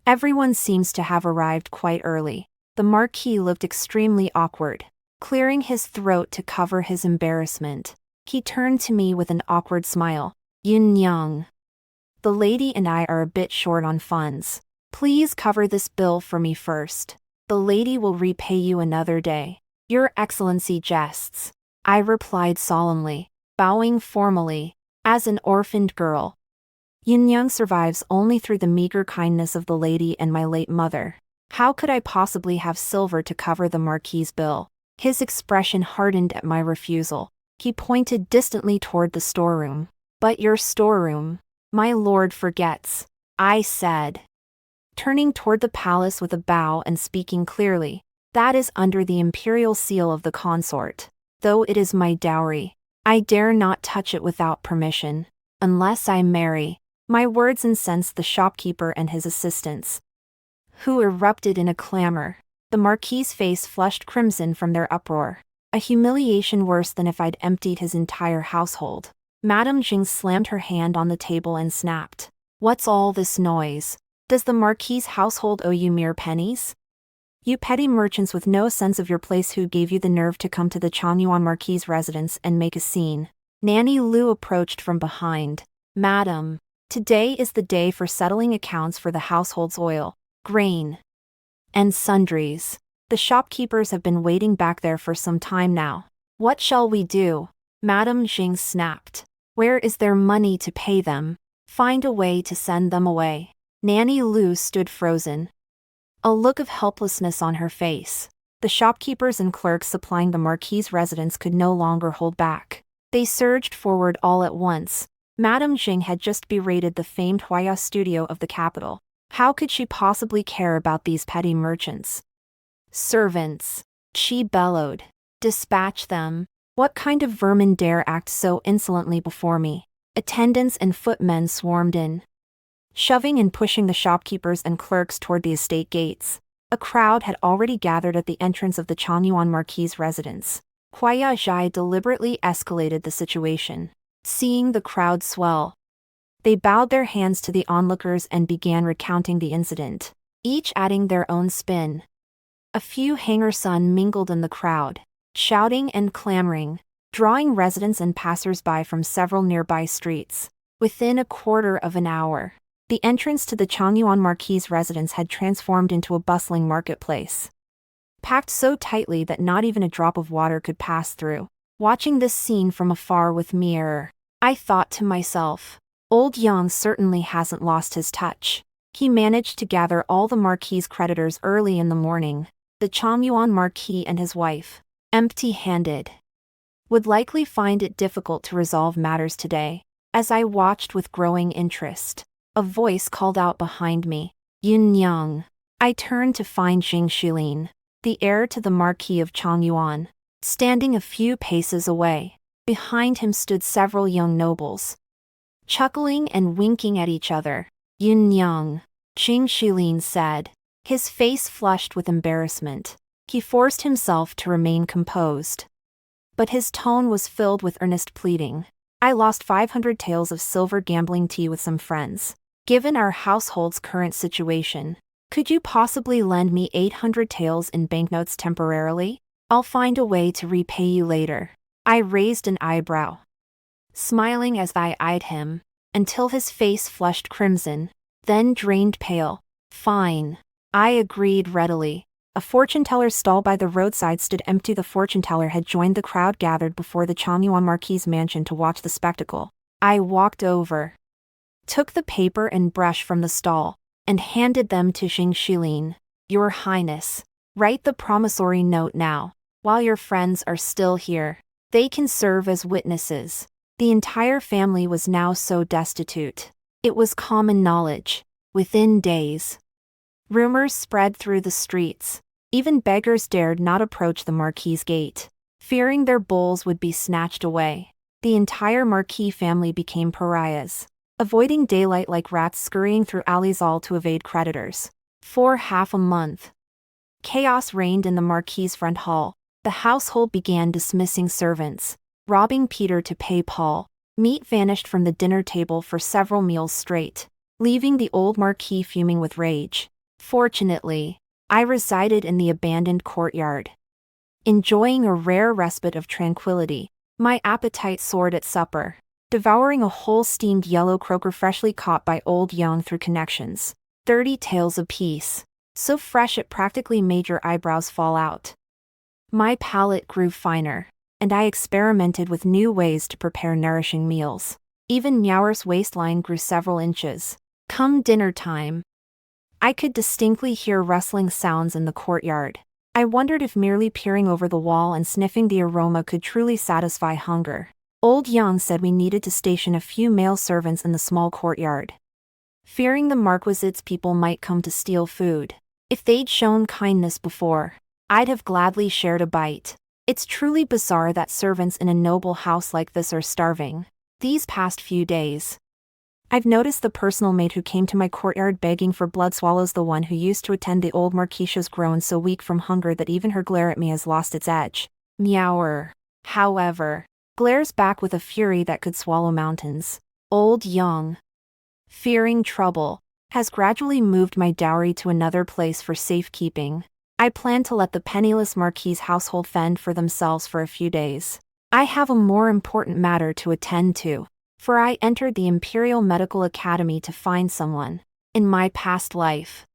everyone seems to have arrived quite early. The Marquis looked extremely awkward. Clearing his throat to cover his embarrassment, he turned to me with an awkward smile. Yin Yang. The lady and I are a bit short on funds. Please cover this bill for me first. The lady will repay you another day. Your Excellency jests. I replied solemnly, bowing formally, as an orphaned girl. Yin Yang survives only through the meager kindness of the lady and my late mother. How could I possibly have silver to cover the Marquis's bill? His expression hardened at my refusal. He pointed distantly toward the storeroom. But your storeroom, my lord forgets, I said, turning toward the palace with a bow and speaking clearly. That is under the imperial seal of the consort. Though it is my dowry, I dare not touch it without permission, unless I marry. My words incensed the shopkeeper and his assistants, who erupted in a clamor. The Marquis's face flushed crimson from their uproar. A humiliation worse than if I'd emptied his entire household. Madame Jing slammed her hand on the table and snapped. What's all this noise? Does the Marquis's household owe you mere pennies? You petty merchants with no sense of your place, who gave you the nerve to come to the Changyuan Marquis's residence and make a scene? Nanny Lu approached from behind. Madam, today is the day for settling accounts for the household's oil, grain, and sundries. The shopkeepers have been waiting back there for some time now. What shall we do? Madame Jing snapped. Where is their money to pay them? Find a way to send them away. Nanny Lu stood frozen, a look of helplessness on her face. The shopkeepers and clerks supplying the Marquis's residence could no longer hold back. They surged forward all at once. Madame Jing had just berated the famed Huaya studio of the capital. How could she possibly care about these petty merchants? Servants, she bellowed. Dispatch them. What kind of vermin dare act so insolently before me? Attendants and footmen swarmed in, shoving and pushing the shopkeepers and clerks toward the estate gates. A crowd had already gathered at the entrance of the Changyuan Marquis's residence. Wei deliberately escalated the situation. Seeing the crowd swell, they bowed their hands to the onlookers and began recounting the incident, each adding their own spin. A few hanger-son mingled in the crowd, shouting and clamoring, drawing residents and passers-by from several nearby streets. Within a quarter of an hour, the entrance to the Changyuan Marquis's residence had transformed into a bustling marketplace, packed so tightly that not even a drop of water could pass through. Watching this scene from afar with mirror, I thought to myself, old Yang certainly hasn't lost his touch. He managed to gather all the Marquis's creditors early in the morning. The Changyuan Marquis and his wife, empty-handed, would likely find it difficult to resolve matters today. As I watched with growing interest, a voice called out behind me, Yin Yang. I turned to find Jing Shilin, the heir to the Marquis of Changyuan, standing a few paces away. Behind him stood several young nobles, chuckling and winking at each other. Yin Yang, Jing Shilin said. His face flushed with embarrassment. He forced himself to remain composed, but his tone was filled with earnest pleading. I lost 500 taels of silver gambling tea with some friends. Given our household's current situation, could you possibly lend me 800 taels in banknotes temporarily? I'll find a way to repay you later. I raised an eyebrow, smiling as I eyed him, until his face flushed crimson, then drained pale. Fine, I agreed readily. A fortune-teller's stall by the roadside stood empty. The fortune-teller had joined the crowd gathered before the Changyuan Marquis's mansion to watch the spectacle. I walked over, took the paper and brush from the stall, and handed them to Jing Shilin. Your Highness, write the promissory note now. While your friends are still here, they can serve as witnesses. The entire family was now so destitute. It was common knowledge. Within days, rumors spread through the streets. Even beggars dared not approach the Marquis's gate, fearing their bowls would be snatched away. The entire Marquis family became pariahs, avoiding daylight like rats scurrying through alleys, all to evade creditors. For half a month, chaos reigned in the Marquis's front hall. The household began dismissing servants, robbing Peter to pay Paul. Meat vanished from the dinner table for several meals straight, leaving the old Marquis fuming with rage. Fortunately, I resided in the abandoned courtyard, enjoying a rare respite of tranquility. My appetite soared at supper, devouring a whole steamed yellow croaker freshly caught by old Yang through connections. 30 taels apiece, so fresh it practically made your eyebrows fall out. My palate grew finer, and I experimented with new ways to prepare nourishing meals. Even Meower's waistline grew several inches. Come dinner time. I could distinctly hear rustling sounds in the courtyard. I wondered if merely peering over the wall and sniffing the aroma could truly satisfy hunger. Old Yang said we needed to station a few male servants in the small courtyard, fearing the Marquisite's people might come to steal food. If they'd shown kindness before, I'd have gladly shared a bite. It's truly bizarre that servants in a noble house like this are starving. These past few days, I've noticed the personal maid who came to my courtyard begging for blood swallows the one who used to attend the old Marquisha's grown so weak from hunger that even her glare at me has lost its edge. Meower, however, glares back with a fury that could swallow mountains. Old Yang, fearing trouble, has gradually moved my dowry to another place for safekeeping. I plan to let the penniless Marquis's household fend for themselves for a few days. I have a more important matter to attend to, for I entered the Imperial Medical Academy to find someone. In my past life,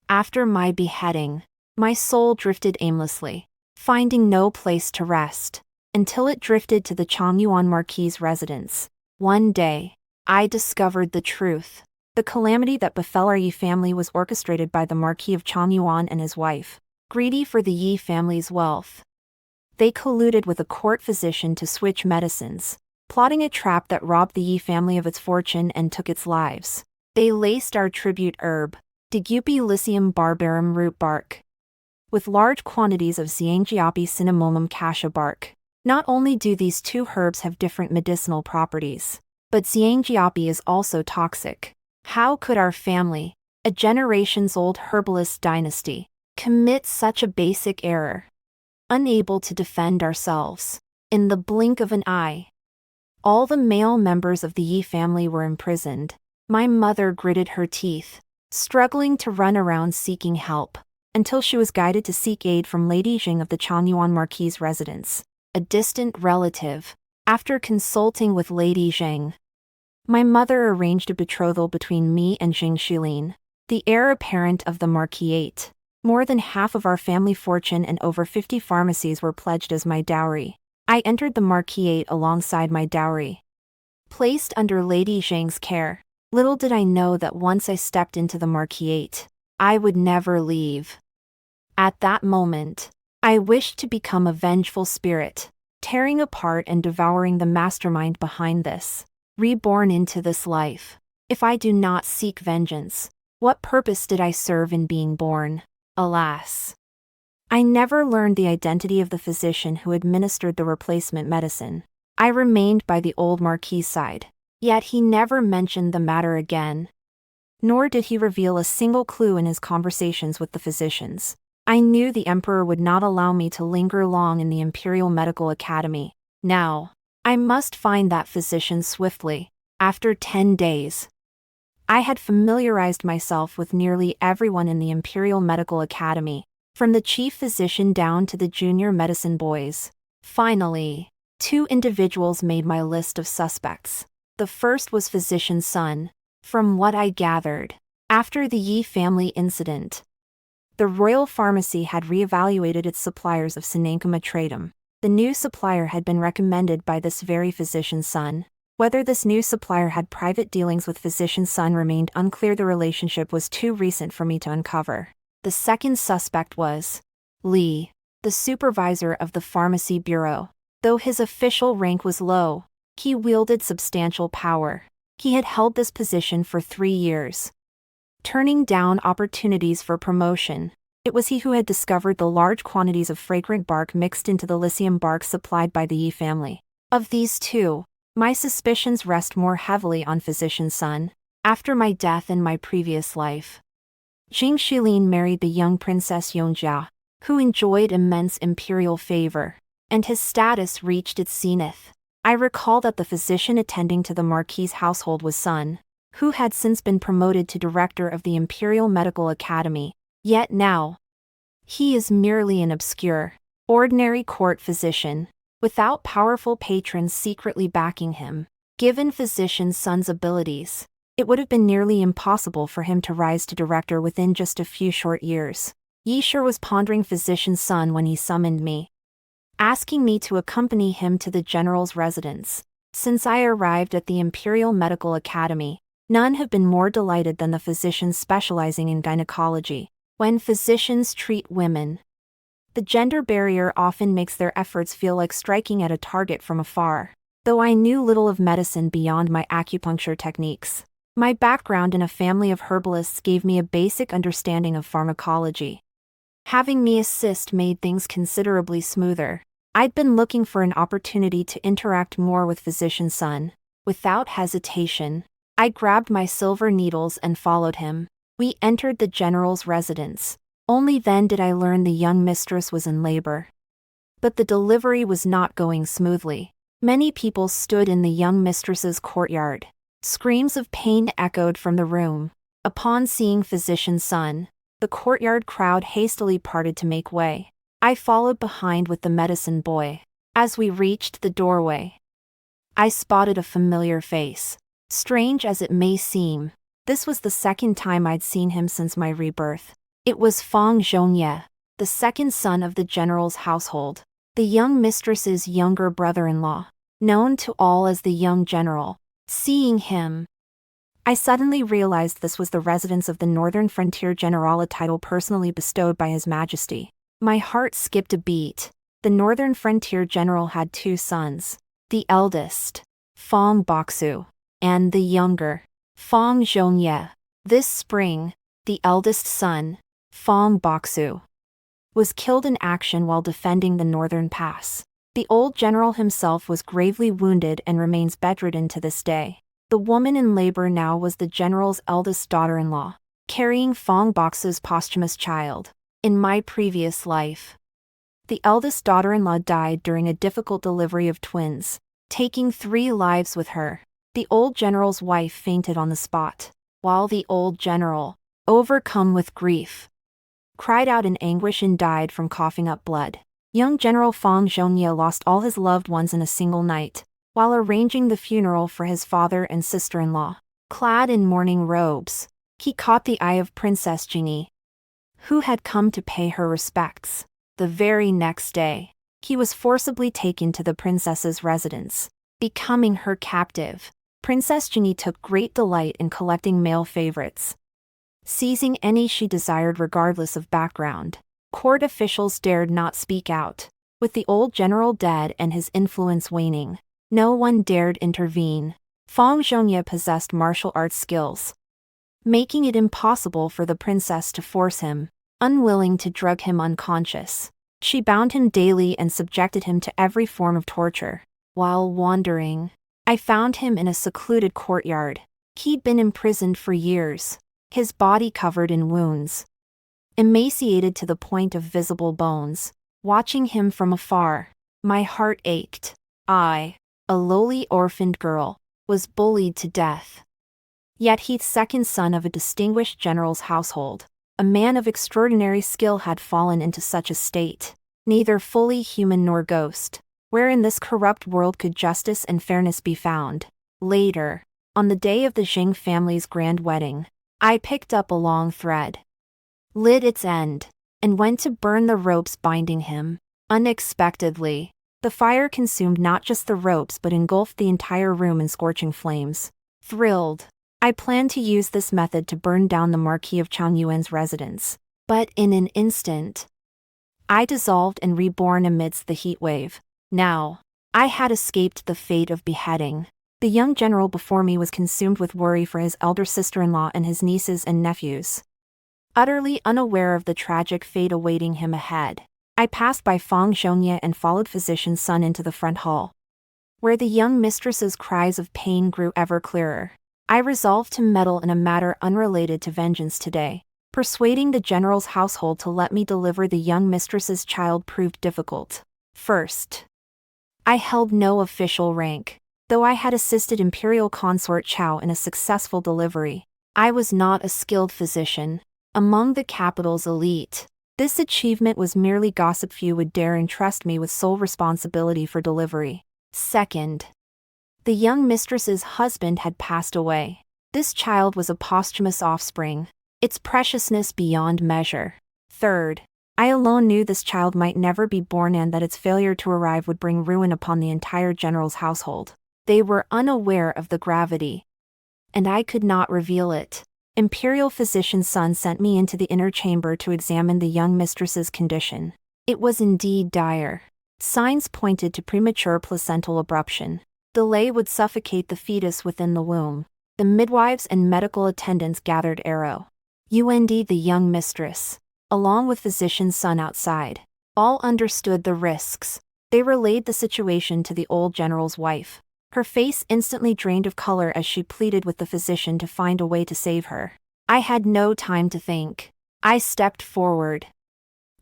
after my beheading, my soul drifted aimlessly, finding no place to rest, until it drifted to the Changyuan Marquis's residence. One day, I discovered the truth. The calamity that befell our Yi family was orchestrated by the Marquis of Changyuan and his wife, greedy for the Yi family's wealth. They colluded with a court physician to switch medicines, plotting a trap that robbed the Yi family of its fortune and took its lives. They laced our tribute herb, Digupi Lycium barbarum root bark, with large quantities of Xiangjiapi cinnamomum cassia bark. Not only do these two herbs have different medicinal properties, but Xiangjiapi is also toxic. How could our family, a generations-old herbalist dynasty, commit such a basic error? Unable to defend ourselves, in the blink of an eye, all the male members of the Yi family were imprisoned. My mother gritted her teeth, struggling to run around seeking help, until she was guided to seek aid from Lady Jing of the Changyuan Marquis's residence, a distant relative. After consulting with Lady Jing, my mother arranged a betrothal between me and Jing Shilin, the heir apparent of the Marquisate. More than half of our family fortune and over 50 pharmacies were pledged as my dowry. I entered the Marquisate alongside my dowry, placed under Lady Jing's care. Little did I know that once I stepped into the Marquisate, I would never leave. At that moment, I wished to become a vengeful spirit, tearing apart and devouring the mastermind behind this. Reborn into this life. If I do not seek vengeance, what purpose did I serve in being born? Alas, I never learned the identity of the physician who administered the replacement medicine. I remained by the old Marquis' side, yet he never mentioned the matter again. Nor did he reveal a single clue in his conversations with the physicians. I knew the Emperor would not allow me to linger long in the Imperial Medical Academy. Now, I must find that physician swiftly. After 10 days, I had familiarized myself with nearly everyone in the Imperial Medical Academy, from the chief physician down to the junior medicine boys. Finally, 2 individuals made my list of suspects. The first was Physician Sun. From what I gathered, after the Yi family incident, the royal pharmacy had reevaluated its suppliers of Sinancomatratum. The new supplier had been recommended by this very Physician Sun. Whether this new supplier had private dealings with Physician Sun remained unclear. The relationship was too recent for me to uncover. The second suspect was Li, the supervisor of the pharmacy bureau. Though his official rank was low, he wielded substantial power. He had held this position for 3 years, turning down opportunities for promotion. It was he who had discovered the large quantities of fragrant bark mixed into the lithium bark supplied by the Yi family. Of these two, my suspicions rest more heavily on Physician Sun. After my death in my previous life, Jing Shilin married the young Princess Yongjia, who enjoyed immense imperial favor, and his status reached its zenith. I recall that the physician attending to the Marquis's household was Sun, who had since been promoted to director of the Imperial Medical Academy. Yet now, he is merely an obscure, ordinary court physician, without powerful patrons secretly backing him. Given Physician Sun's abilities, it would have been nearly impossible for him to rise to director within just a few short years. Yi Shi was pondering Physician Sun when he summoned me, asking me to accompany him to the general's residence. Since I arrived at the Imperial Medical Academy, none have been more delighted than the physicians specializing in gynecology. When physicians treat women, the gender barrier often makes their efforts feel like striking at a target from afar. Though I knew little of medicine beyond my acupuncture techniques, my background in a family of herbalists gave me a basic understanding of pharmacology. Having me assist made things considerably smoother. I'd been looking for an opportunity to interact more with Physician Sun. Without hesitation, I grabbed my silver needles and followed him. We entered the general's residence. Only then did I learn the young mistress was in labor. But the delivery was not going smoothly. Many people stood in the young mistress's courtyard. Screams of pain echoed from the room. Upon seeing Physician Sun, the courtyard crowd hastily parted to make way. I followed behind with the medicine boy. As we reached the doorway, I spotted a familiar face. Strange as it may seem, this was the second time I'd seen him since my rebirth. It was Fang Zhongye, the second son of the general's household, the young mistress's younger brother-in-law, known to all as the young general. Seeing him, I suddenly realized this was the residence of the Northern Frontier General, a title personally bestowed by His Majesty. My heart skipped a beat. The Northern Frontier General had two sons, the eldest, Fang Boxu, and the younger, Fang Zhongye. This spring, the eldest son, Fang Boxu, was killed in action while defending the Northern Pass. The old general himself was gravely wounded and remains bedridden to this day. The woman in labor now was the general's eldest daughter-in-law, carrying Fang Boxu's posthumous child. In my previous life, the eldest daughter-in-law died during a difficult delivery of twins, taking 3 lives with her. The old general's wife fainted on the spot, while the old general, overcome with grief, cried out in anguish and died from coughing up blood. Young General Fang Zhongye lost all his loved ones in a single night, while arranging the funeral for his father and sister-in-law. Clad in mourning robes, he caught the eye of Princess Jingyi, who had come to pay her respects. The very next day, he was forcibly taken to the princess's residence. Becoming her captive, Princess Jingyi took great delight in collecting male favorites, seizing any she desired regardless of background. Court officials dared not speak out. With the old general dead and his influence waning, no one dared intervene. Fang Zhongye possessed martial arts skills, making it impossible for the princess to force him. Unwilling to drug him unconscious, she bound him daily and subjected him to every form of torture. While wandering, I found him in a secluded courtyard. He'd been imprisoned for years, his body covered in wounds, emaciated to the point of visible bones. Watching him from afar, my heart ached. I, a lowly orphaned girl, was bullied to death. Yet he's second son of a distinguished general's household. A man of extraordinary skill had fallen into such a state, neither fully human nor ghost. Where in this corrupt world could justice and fairness be found? Later, on the day of the Jing family's grand wedding, I picked up a long thread, lit its end, and went to burn the ropes binding him. Unexpectedly, the fire consumed not just the ropes but engulfed the entire room in scorching flames. Thrilled, I planned to use this method to burn down the Marquis of Changyuan's residence. But in an instant, I dissolved and reborn amidst the heat wave. Now, I had escaped the fate of beheading. The young general before me was consumed with worry for his elder sister-in-law and his nieces and nephews. Utterly unaware of the tragic fate awaiting him ahead, I passed by Fang Zhongye and followed Physician Sun into the front hall, where the young mistress's cries of pain grew ever clearer. I resolved to meddle in a matter unrelated to vengeance today. Persuading the general's household to let me deliver the young mistress's child proved difficult. First, I held no official rank. Though I had assisted Imperial Consort Chao in a successful delivery, I was not a skilled physician. Among the capital's elite, this achievement was merely gossip. Few would dare entrust me with sole responsibility for delivery. Second, the young mistress's husband had passed away. This child was a posthumous offspring, its preciousness beyond measure. Third, I alone knew this child might never be born and that its failure to arrive would bring ruin upon the entire general's household. They were unaware of the gravity. And I could not reveal it. Imperial physician's son sent me into the inner chamber to examine the young mistress's condition. It was indeed dire. Signs pointed to premature placental abruption. Delay would suffocate the fetus within the womb. The midwives and medical attendants gathered arrow. The young mistress, along with physician's son outside. All understood the risks. They relayed the situation to the old general's wife. Her face instantly drained of color as she pleaded with the physician to find a way to save her. I had no time to think. I stepped forward,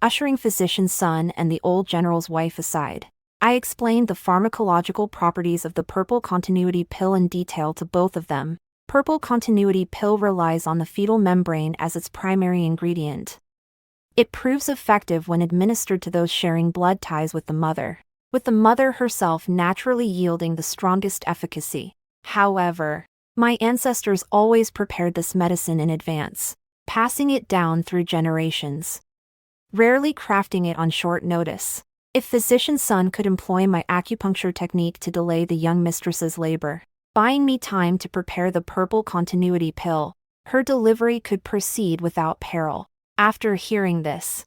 ushering physician's son and the old general's wife aside. I explained the pharmacological properties of the purple continuity pill in detail to both of them. Purple continuity pill relies on the fetal membrane as its primary ingredient. It proves effective when administered to those sharing blood ties with the mother herself naturally yielding the strongest efficacy. However, my ancestors always prepared this medicine in advance, passing it down through generations, rarely crafting it on short notice. If physician's son could employ my acupuncture technique to delay the young mistress's labor, buying me time to prepare the purple continuity pill, her delivery could proceed without peril. After hearing this,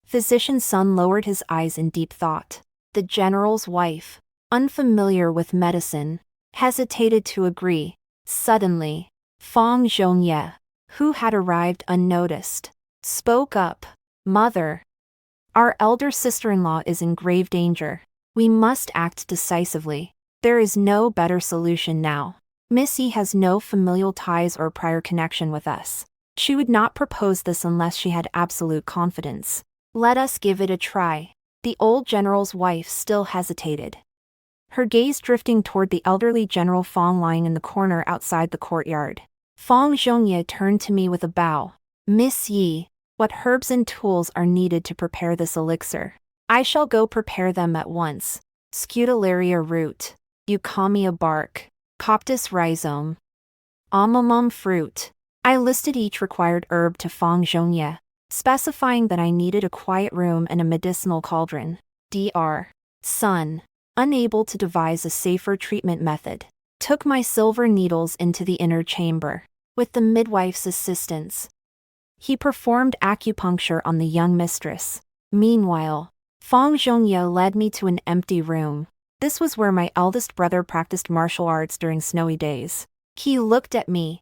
physician's son lowered his eyes in deep thought. The general's wife, unfamiliar with medicine, hesitated to agree. Suddenly, Fang Zhongye, who had arrived unnoticed, spoke up. Mother, our elder sister-in-law is in grave danger. We must act decisively. There is no better solution now. Miss Yi has no familial ties or prior connection with us. She would not propose this unless she had absolute confidence. Let us give it a try. The old general's wife still hesitated, her gaze drifting toward the elderly General Fang lying in the corner outside the courtyard. Fang Zhongye turned to me with a bow. Miss Yi, what herbs and tools are needed to prepare this elixir? I shall go prepare them at once. Scutellaria root, Eucamia bark, Coptis rhizome, Amomum fruit. I listed each required herb to Fang Zhongye, specifying that I needed a quiet room and a medicinal cauldron. Dr. Son, unable to devise a safer treatment method, took my silver needles into the inner chamber. With the midwife's assistance, he performed acupuncture on the young mistress. Meanwhile, Fang Zhongye led me to an empty room. This was where my eldest brother practiced martial arts during snowy days. He looked at me,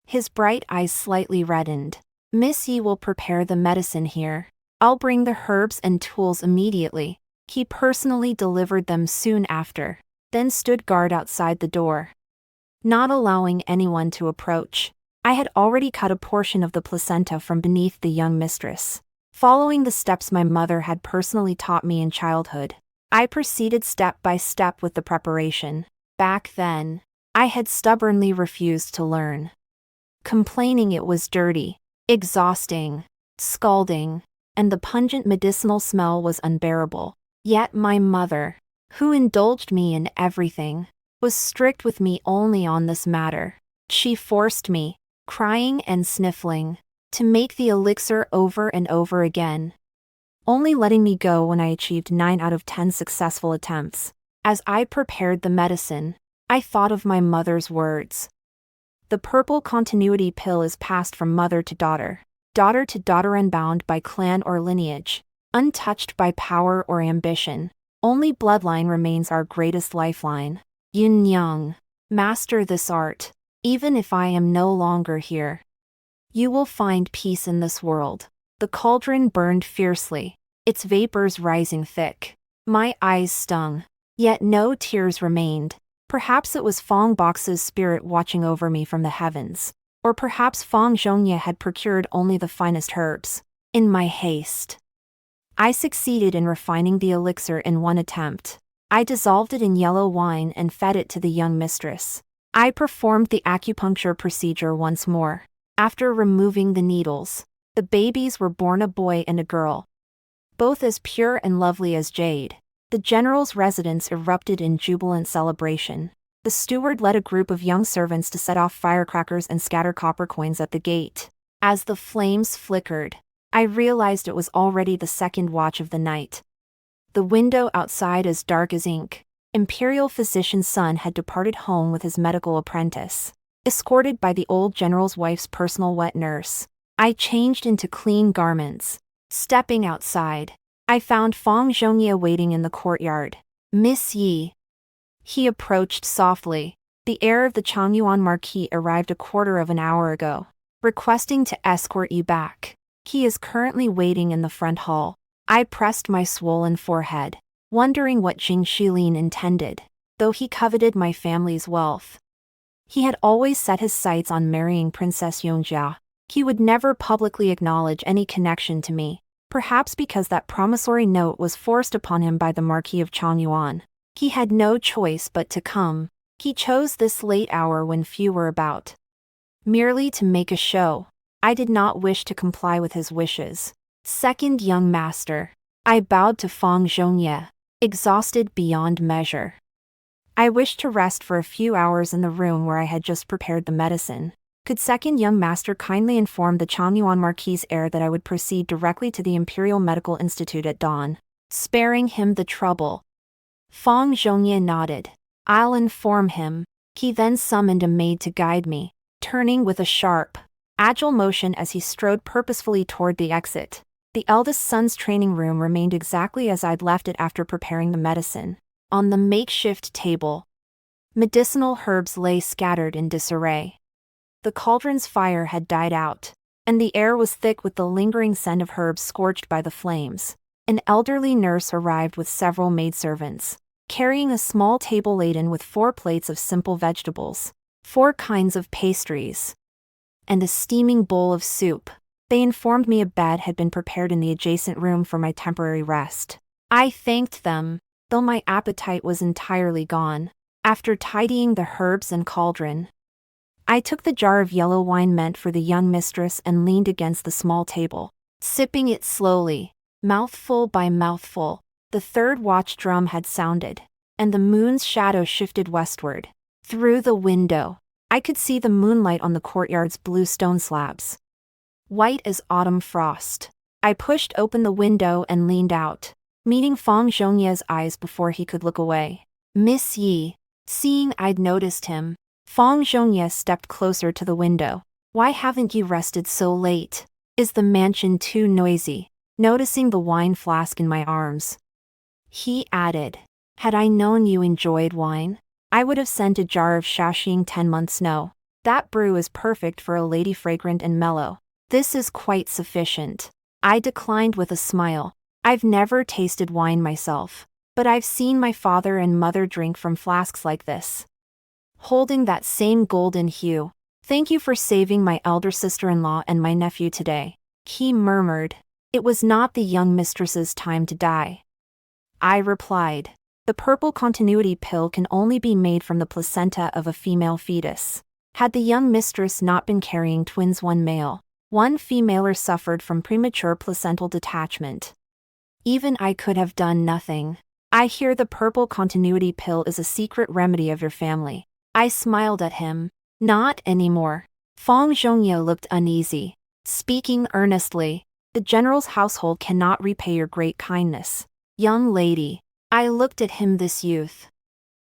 his bright eyes slightly reddened. Miss Yi will prepare the medicine here. I'll bring the herbs and tools immediately. He personally delivered them soon after, then stood guard outside the door, not allowing anyone to approach. I had already cut a portion of the placenta from beneath the young mistress. Following the steps my mother had personally taught me in childhood, I proceeded step by step with the preparation. Back then, I had stubbornly refused to learn, complaining it was dirty, exhausting, scalding, and the pungent medicinal smell was unbearable. Yet my mother, who indulged me in everything, was strict with me only on this matter. She forced me, crying and sniffling, to make the elixir over and over again, only letting me go when I achieved 9 out of 10 successful attempts. As I prepared the medicine, I thought of my mother's words. The purple continuity pill is passed from mother to daughter unbound by clan or lineage, untouched by power or ambition. Only bloodline remains our greatest lifeline. Yin Yang, master this art, even if I am no longer here. You will find peace in this world. The cauldron burned fiercely, its vapors rising thick. My eyes stung, yet no tears remained. Perhaps it was Fang Box's spirit watching over me from the heavens, or perhaps Fang Zhongye had procured only the finest herbs. In my haste, I succeeded in refining the elixir in one attempt. I dissolved it in yellow wine and fed it to the young mistress. I performed the acupuncture procedure once more. After removing the needles, the babies were born a boy and a girl, both as pure and lovely as jade. The general's residence erupted in jubilant celebration. The steward led a group of young servants to set off firecrackers and scatter copper coins at the gate. As the flames flickered, I realized it was already the second watch of the night. The window outside as dark as ink. imperial physician's son had departed home with his medical apprentice, escorted by the old general's wife's personal wet nurse. I changed into clean garments. Stepping outside, I found Feng Zhongye waiting in the courtyard. Miss Yi. He approached softly. The heir of the Changyuan Marquis arrived a quarter of an hour ago, requesting to escort you back. He is currently waiting in the front hall. I pressed my swollen forehead, wondering what Jing Shilin intended, though he coveted my family's wealth. He had always set his sights on marrying Princess Yongjia. He would never publicly acknowledge any connection to me, perhaps because that promissory note was forced upon him by the Marquis of Changyuan. He had no choice but to come. He chose this late hour when few were about, merely to make a show. I did not wish to comply with his wishes. Second young master. I bowed to Feng Zhongye, exhausted beyond measure. I wished to rest for a few hours in the room where I had just prepared the medicine. Could second young master kindly inform the Changyuan Marquis' heir that I would proceed directly to the Imperial Medical Institute at dawn, sparing him the trouble? Feng Zhongye nodded. I'll inform him. He then summoned a maid to guide me, turning with a sharp, agile motion as he strode purposefully toward the exit. The eldest son's training room remained exactly as I'd left it after preparing the medicine. On the makeshift table, medicinal herbs lay scattered in disarray. The cauldron's fire had died out, and the air was thick with the lingering scent of herbs scorched by the flames. An elderly nurse arrived with several maidservants, carrying a small table laden with 4 plates of simple vegetables, 4 kinds of pastries, and a steaming bowl of soup. They informed me a bed had been prepared in the adjacent room for my temporary rest. I thanked them, though my appetite was entirely gone. After tidying the herbs and cauldron, I took the jar of yellow wine meant for the young mistress and leaned against the small table, sipping it slowly, mouthful by mouthful. The third watch drum had sounded, and the moon's shadow shifted westward. Through the window, I could see the moonlight on the courtyard's blue stone slabs, white as autumn frost. I pushed open the window and leaned out, meeting Feng Zhongye's eyes before he could look away. Miss Yi. Seeing I'd noticed him, Feng Zhongye stepped closer to the window. Why haven't you rested so late? Is the mansion too noisy? Noticing the wine flask in my arms, he added, had I known you enjoyed wine, I would have sent a jar of Shashing 10-month snow. That brew is perfect for a lady, fragrant and mellow. This is quite sufficient. I declined with a smile. I've never tasted wine myself, but I've seen my father and mother drink from flasks like this, holding that same golden hue. Thank you for saving my elder sister-in-law and my nephew today, he murmured. It was not the young mistress's time to die, I replied. The purple continuity pill can only be made from the placenta of a female fetus. Had the young mistress not been carrying twins, one male, one female, or suffered from premature placental detachment, even I could have done nothing. I hear the purple continuity pill is a secret remedy of your family. I smiled at him. Not anymore. Feng Zhongye looked uneasy. Speaking earnestly, the general's household cannot repay your great kindness. Young lady. I looked at him. This youth,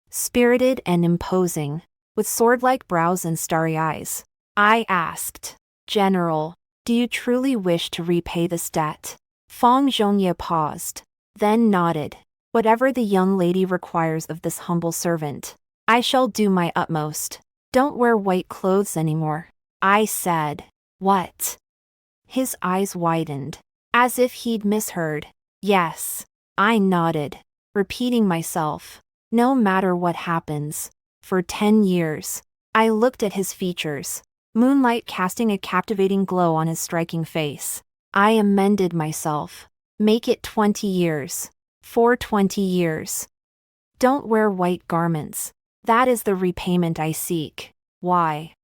spirited and imposing, with sword-like brows and starry eyes. I asked, General, do you truly wish to repay this debt? Feng Zhongye paused, then nodded. Whatever the young lady requires of this humble servant, I shall do my utmost. Don't wear white clothes anymore, I said. What? His eyes widened, as if he'd misheard. Yes, I nodded, repeating myself. No matter what happens. For 10 years. I looked at his features, moonlight casting a captivating glow on his striking face. I amended myself. Make it 20 years. For 20 years. Don't wear white garments. That is the repayment I seek. Why?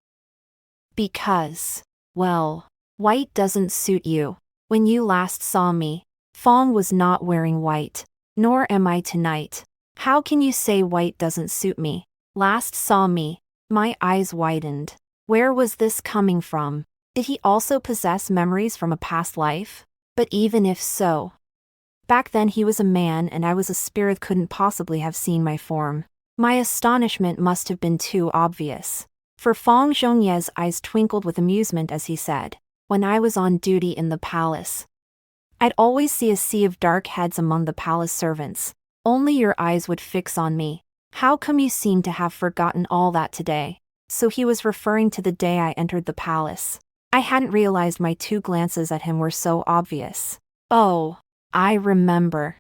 Because, well, white doesn't suit you. When you last saw me, Feng was not wearing white, nor am I tonight. How can you say white doesn't suit me? Last saw me. My eyes widened. Where was this coming from? Did he also possess memories from a past life? But even if so, Back then he was a man and I was a spirit couldn't possibly have seen my form. My astonishment must have been too obvious. For Feng Zhongye's eyes twinkled with amusement as he said, "When I was on duty in the palace, I'd always see a sea of dark heads among the palace servants. Only your eyes would fix on me. How come you seem to have forgotten all that today?" So he was referring to the day I entered the palace. I hadn't realized my 2 glances at him were so obvious. "Oh, I remember.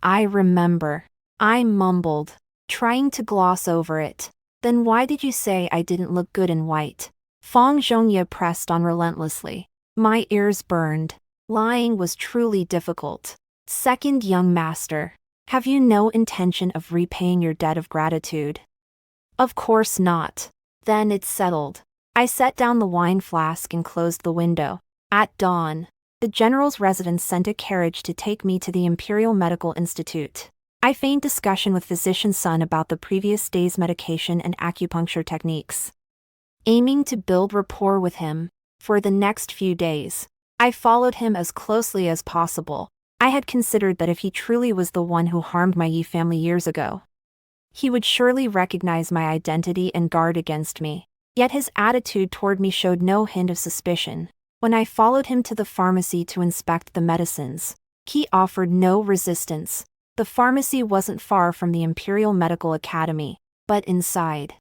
I remember," I mumbled, trying to gloss over it. "Then why did you say I didn't look good in white?" Feng Zhongye pressed on relentlessly. My ears burned. Lying was truly difficult. "Second young master, have you no intention of repaying your debt of gratitude?" "Of course not." "Then it's settled." I set down the wine flask and closed the window. At dawn, the general's residence sent a carriage to take me to the Imperial Medical Institute. I feigned discussion with physician Sun about the previous day's medication and acupuncture techniques, aiming to build rapport with him. For the next few days, I followed him as closely as possible. I had considered that if he truly was the one who harmed my Yi family years ago, he would surely recognize my identity and guard against me. Yet his attitude toward me showed no hint of suspicion. When I followed him to the pharmacy to inspect the medicines, he offered no resistance. The pharmacy wasn't far from the Imperial Medical Academy, but inside,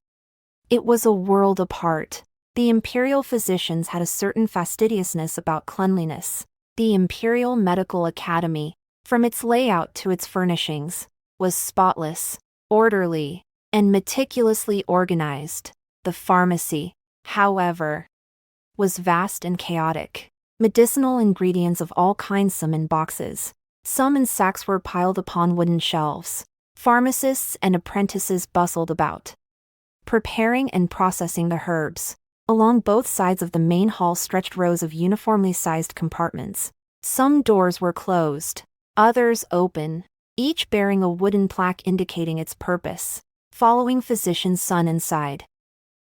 it was a world apart. The Imperial physicians had a certain fastidiousness about cleanliness. The Imperial Medical Academy, from its layout to its furnishings, was spotless, orderly, and meticulously organized. The pharmacy, however, was vast and chaotic. Medicinal ingredients of all kinds, some in boxes, some in sacks, were piled upon wooden shelves. Pharmacists and apprentices bustled about, preparing and processing the herbs. Along both sides of the main hall stretched rows of uniformly sized compartments. Some doors were closed, others open, each bearing a wooden plaque indicating its purpose. Following physician Sun inside,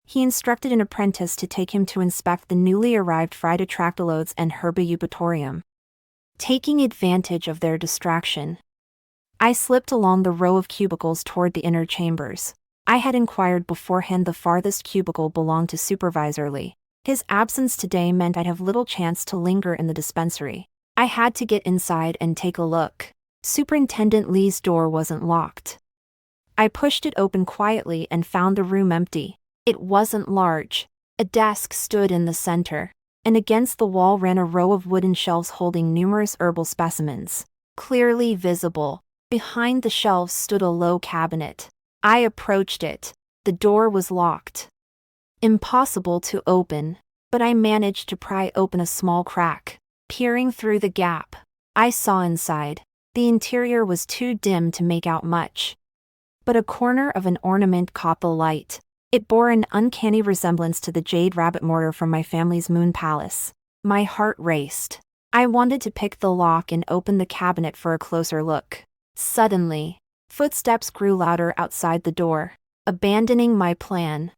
he instructed an apprentice to take him to inspect the newly arrived Fridatractalodes and Herbiupatorium. Taking advantage of their distraction, I slipped along the row of cubicles toward the inner chambers. I had inquired beforehand the farthest cubicle belonged to Supervisor Lee. His absence today meant I'd have little chance to linger in the dispensary. I had to get inside and take a look. Superintendent Lee's door wasn't locked. I pushed it open quietly and found the room empty. It wasn't large. A desk stood in the center, and against the wall ran a row of wooden shelves holding numerous herbal specimens, clearly visible. Behind the shelves stood a low cabinet. I approached it. The door was locked. Impossible to open, but I managed to pry open a small crack. Peering through the gap, I saw inside. The interior was too dim to make out much, but a corner of an ornament caught the light. It bore an uncanny resemblance to the jade rabbit mortar from my family's moon palace. My heart raced. I wanted to pick the lock and open the cabinet for a closer look. Suddenly, footsteps grew louder outside the door. Abandoning my plan,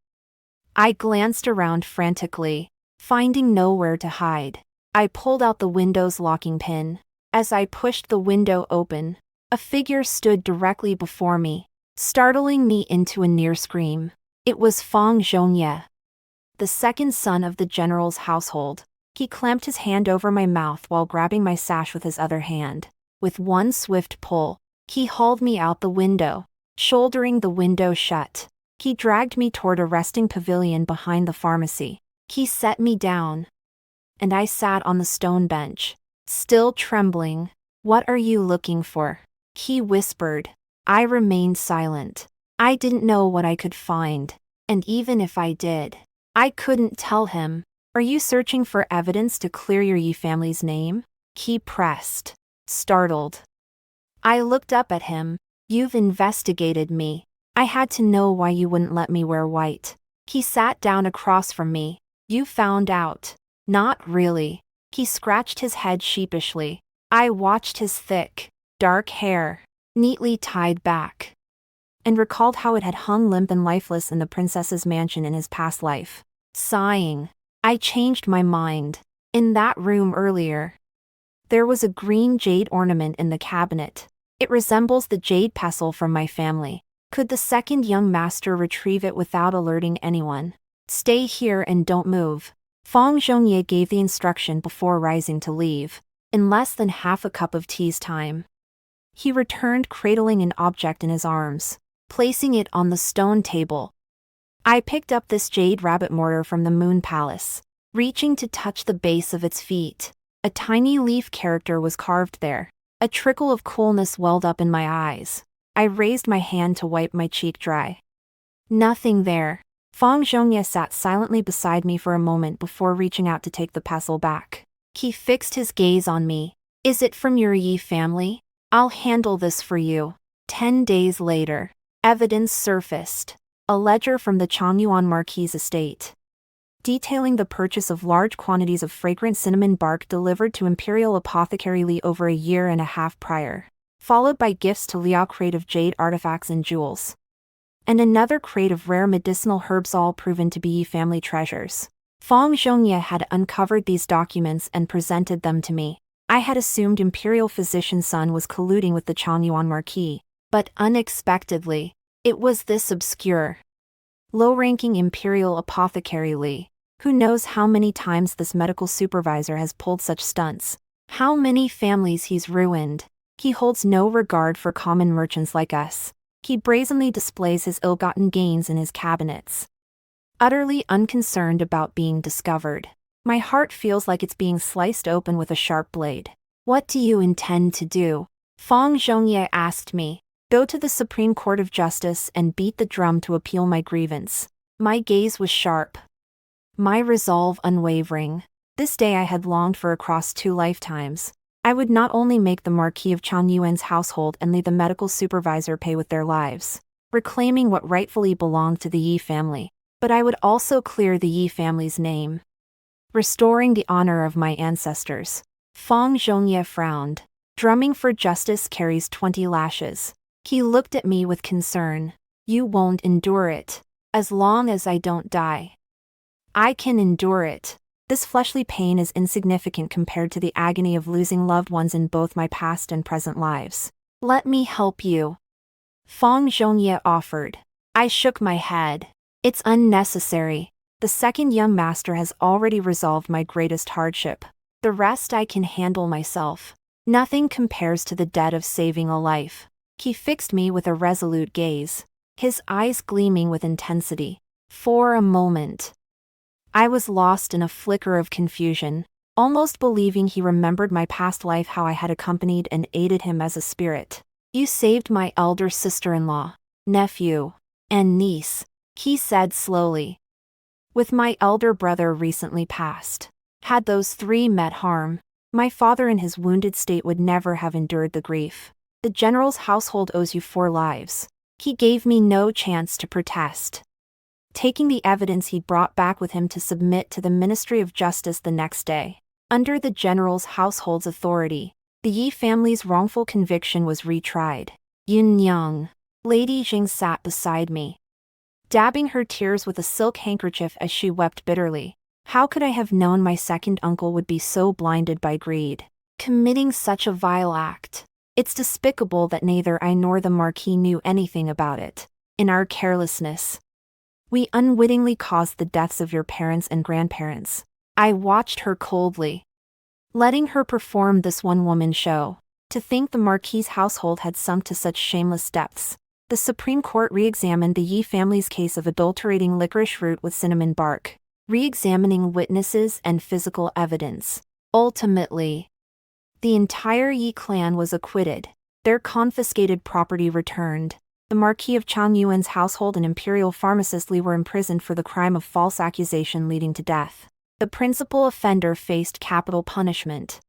I glanced around frantically, finding nowhere to hide. I pulled out the window's locking pin. As I pushed the window open, a figure stood directly before me, startling me into a near scream. It was Feng Zhongye, the second son of the general's household. He clamped his hand over my mouth while grabbing my sash with his other hand. With one swift pull, he hauled me out the window. Shouldering the window shut, he dragged me toward a resting pavilion behind the pharmacy. He set me down, and I sat on the stone bench, still trembling. "What are you looking for?" he whispered. I remained silent. I didn't know what I could find, and even if I did, I couldn't tell him. "Are you searching for evidence to clear your Yi family's name?" he pressed, startled. I looked up at him. "You've investigated me. I had to know why you wouldn't let me wear white." He sat down across from me. "You found out." "Not really." He scratched his head sheepishly. I watched his thick, dark hair, neatly tied back, and recalled how it had hung limp and lifeless in the princess's mansion in his past life. Sighing, I changed my mind. In that room earlier, There was a green jade ornament in the cabinet. It resembles the jade pestle from my family. Could the second young master retrieve it without alerting anyone? Stay here and don't move. Feng Zhongye gave the instruction before rising to leave. In less than half a cup of tea's time, he returned cradling an object in his arms, placing it on the stone table. I picked up this jade rabbit mortar from the Moon Palace. Reaching to touch the base of its feet, a tiny leaf character was carved there. A trickle of coolness welled up in my eyes. I raised my hand to wipe my cheek dry. Nothing there. Feng Zhongye sat silently beside me for a moment before reaching out to take the pestle back. He fixed his gaze on me. Is it from your Yi family? I'll handle this for you. 10 days later, evidence surfaced. A ledger from the Changyuan Marquis estate, detailing the purchase of large quantities of fragrant cinnamon bark delivered to Imperial Apothecary Li over a year and a half prior, followed by gifts to Liao crate of jade artifacts and jewels, and another crate of rare medicinal herbs, all proven to be Yi family treasures. Feng Zhongye had uncovered these documents and presented them to me. I had assumed Imperial Physician's son was colluding with the Changyuan Marquis, but unexpectedly, it was this obscure, low-ranking Imperial Apothecary Li. Who knows how many times this medical supervisor has pulled such stunts? How many families he's ruined? He holds no regard for common merchants like us. He brazenly displays his ill-gotten gains in his cabinets, utterly unconcerned about being discovered. My heart feels like it's being sliced open with a sharp blade. What do you intend to do? Feng Zhongye asked me. Go to the Supreme Court of Justice and beat the drum to appeal my grievance. My gaze was sharp, my resolve unwavering. This day I had longed for across 2 lifetimes. I would not only make the Marquis of Changyuan's household and Li the medical supervisor pay with their lives, reclaiming what rightfully belonged to the Yi family, but I would also clear the Yi family's name, restoring the honor of my ancestors. Feng Zhongye frowned. Drumming for justice carries 20 lashes. He looked at me with concern. You won't endure it. As long as I don't die, I can endure it. This fleshly pain is insignificant compared to the agony of losing loved ones in both my past and present lives. Let me help you, Feng Zhongye offered. I shook my head. It's unnecessary. The second young master has already resolved my greatest hardship. The rest I can handle myself. Nothing compares to the debt of saving a life. He fixed me with a resolute gaze, his eyes gleaming with intensity. For a moment, I was lost in a flicker of confusion, almost believing he remembered my past life, how I had accompanied and aided him as a spirit. You saved my elder sister-in-law, nephew, and niece, he said slowly. With my elder brother recently passed, had those 3 met harm, my father in his wounded state would never have endured the grief. The general's household owes you 4 lives. He gave me no chance to protest, taking the evidence he brought back with him to submit to the Ministry of Justice the next day. Under the general's household's authority, the Yi family's wrongful conviction was retried. Yin Yang, Lady Jing sat beside me, dabbing her tears with a silk handkerchief as she wept bitterly. How could I have known my second uncle would be so blinded by greed, committing such a vile act? It's despicable that neither I nor the Marquis knew anything about it. In our carelessness, we unwittingly caused the deaths of your parents and grandparents. I watched her coldly, letting her perform this one-woman show. To think the Marquis's household had sunk to such shameless depths. The Supreme Court re-examined the Yi family's case of adulterating licorice root with cinnamon bark, re-examining witnesses and physical evidence. Ultimately, the entire Yi clan was acquitted, their confiscated property returned. The Marquis of Changyuan's household and imperial pharmacist Li were imprisoned for the crime of false accusation leading to death. The principal offender faced capital punishment,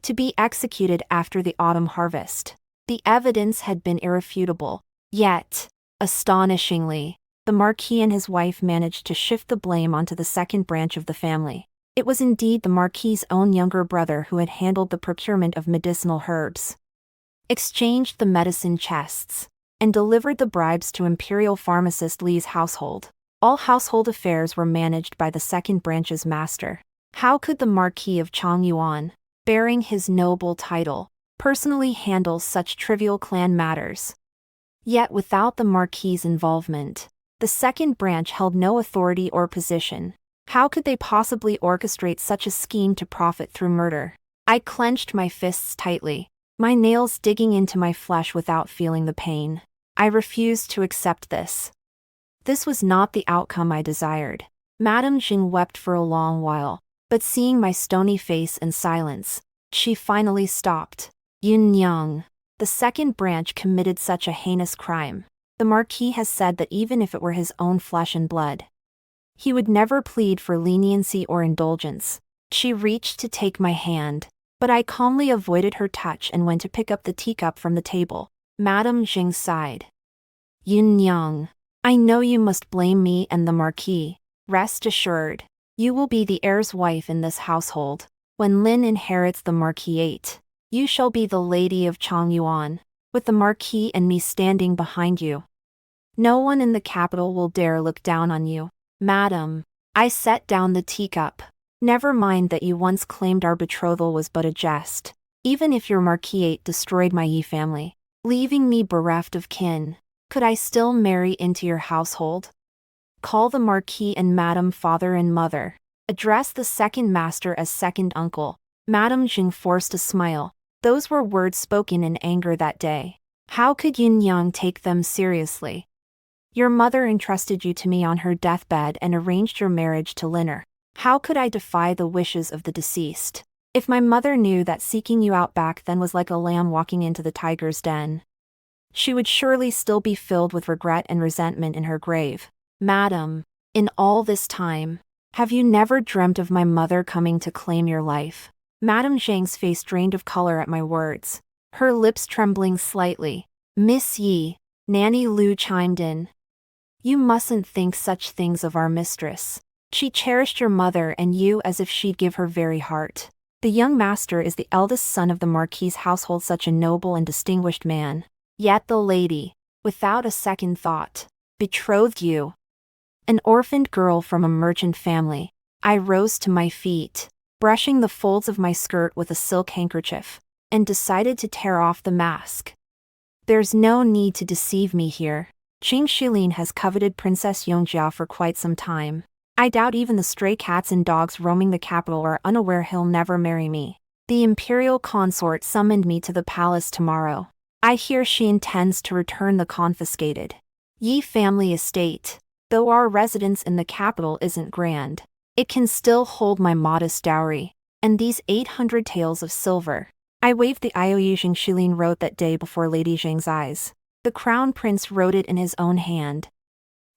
to be executed after the autumn harvest. The evidence had been irrefutable. Yet, astonishingly, the Marquis and his wife managed to shift the blame onto the second branch of the family. It was indeed the Marquis's own younger brother who had handled the procurement of medicinal herbs, exchanged the medicine chests, and delivered the bribes to imperial pharmacist Li's household. All household affairs were managed by the second branch's master. How could the Marquis of Changyuan, bearing his noble title, personally handles such trivial clan matters. Yet without the Marquis's involvement, the second branch held no authority or position. How could they possibly orchestrate such a scheme to profit through murder? I clenched my fists tightly, my nails digging into my flesh without feeling the pain. I refused to accept this. This was not the outcome I desired. Madame Jing wept for a long while, but seeing my stony face and silence, she finally stopped. Yun Yang, the second branch committed such a heinous crime. The Marquis has said that even if it were his own flesh and blood, he would never plead for leniency or indulgence. She reached to take my hand, but I calmly avoided her touch and went to pick up the teacup from the table. Madame Jing sighed. Yun Yang, I know you must blame me and the Marquis. Rest assured, you will be the heir's wife in this household. When Lin inherits the Marquisate, you shall be the Lady of Changyuan, with the Marquis and me standing behind you. No one in the capital will dare look down on you. Madam, I set down the teacup. Never mind that you once claimed our betrothal was but a jest. Even if your Marquisate destroyed my Yi family, leaving me bereft of kin, could I still marry into your household? Call the Marquis and Madam father and mother. Address the second master as second uncle. Madame Jing forced a smile. Those were words spoken in anger that day. How could Yun Yang take them seriously? Your mother entrusted you to me on her deathbed and arranged your marriage to Liner. How could I defy the wishes of the deceased? If my mother knew that seeking you out back then was like a lamb walking into the tiger's den, she would surely still be filled with regret and resentment in her grave. Madam, in all this time, have you never dreamt of my mother coming to claim your life? Madame Zhang's face drained of color at my words, her lips trembling slightly. Miss Yi, Nanny Lu chimed in. You mustn't think such things of our mistress. She cherished your mother and you as if she'd give her very heart. The young master is the eldest son of the Marquis's household, such a noble and distinguished man. Yet the lady, without a second thought, betrothed you. An orphaned girl from a merchant family. I rose to my feet, brushing the folds of my skirt with a silk handkerchief, and decided to tear off the mask. There's no need to deceive me here. Qing Shilin has coveted Princess Yongjia for quite some time. I doubt even the stray cats and dogs roaming the capital are unaware he'll never marry me. The imperial consort summoned me to the palace tomorrow. I hear she intends to return the confiscated Yi family estate. Though our residence in the capital isn't grand, it can still hold my modest dowry, and these 800 taels of silver. I waved the IOU Jing Shilin wrote that day before Lady Zhang's eyes. The crown prince wrote it in his own hand,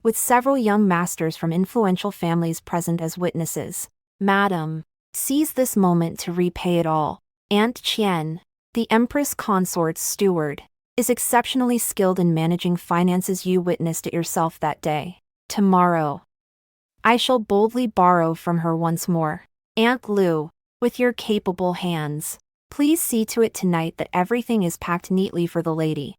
with several young masters from influential families present as witnesses. Madam, seize this moment to repay it all. Aunt Qian, the Empress consort's steward, is exceptionally skilled in managing finances. You witnessed it yourself that day. Tomorrow, I shall boldly borrow from her once more. Aunt Lu, with your capable hands, please see to it tonight that everything is packed neatly for the lady.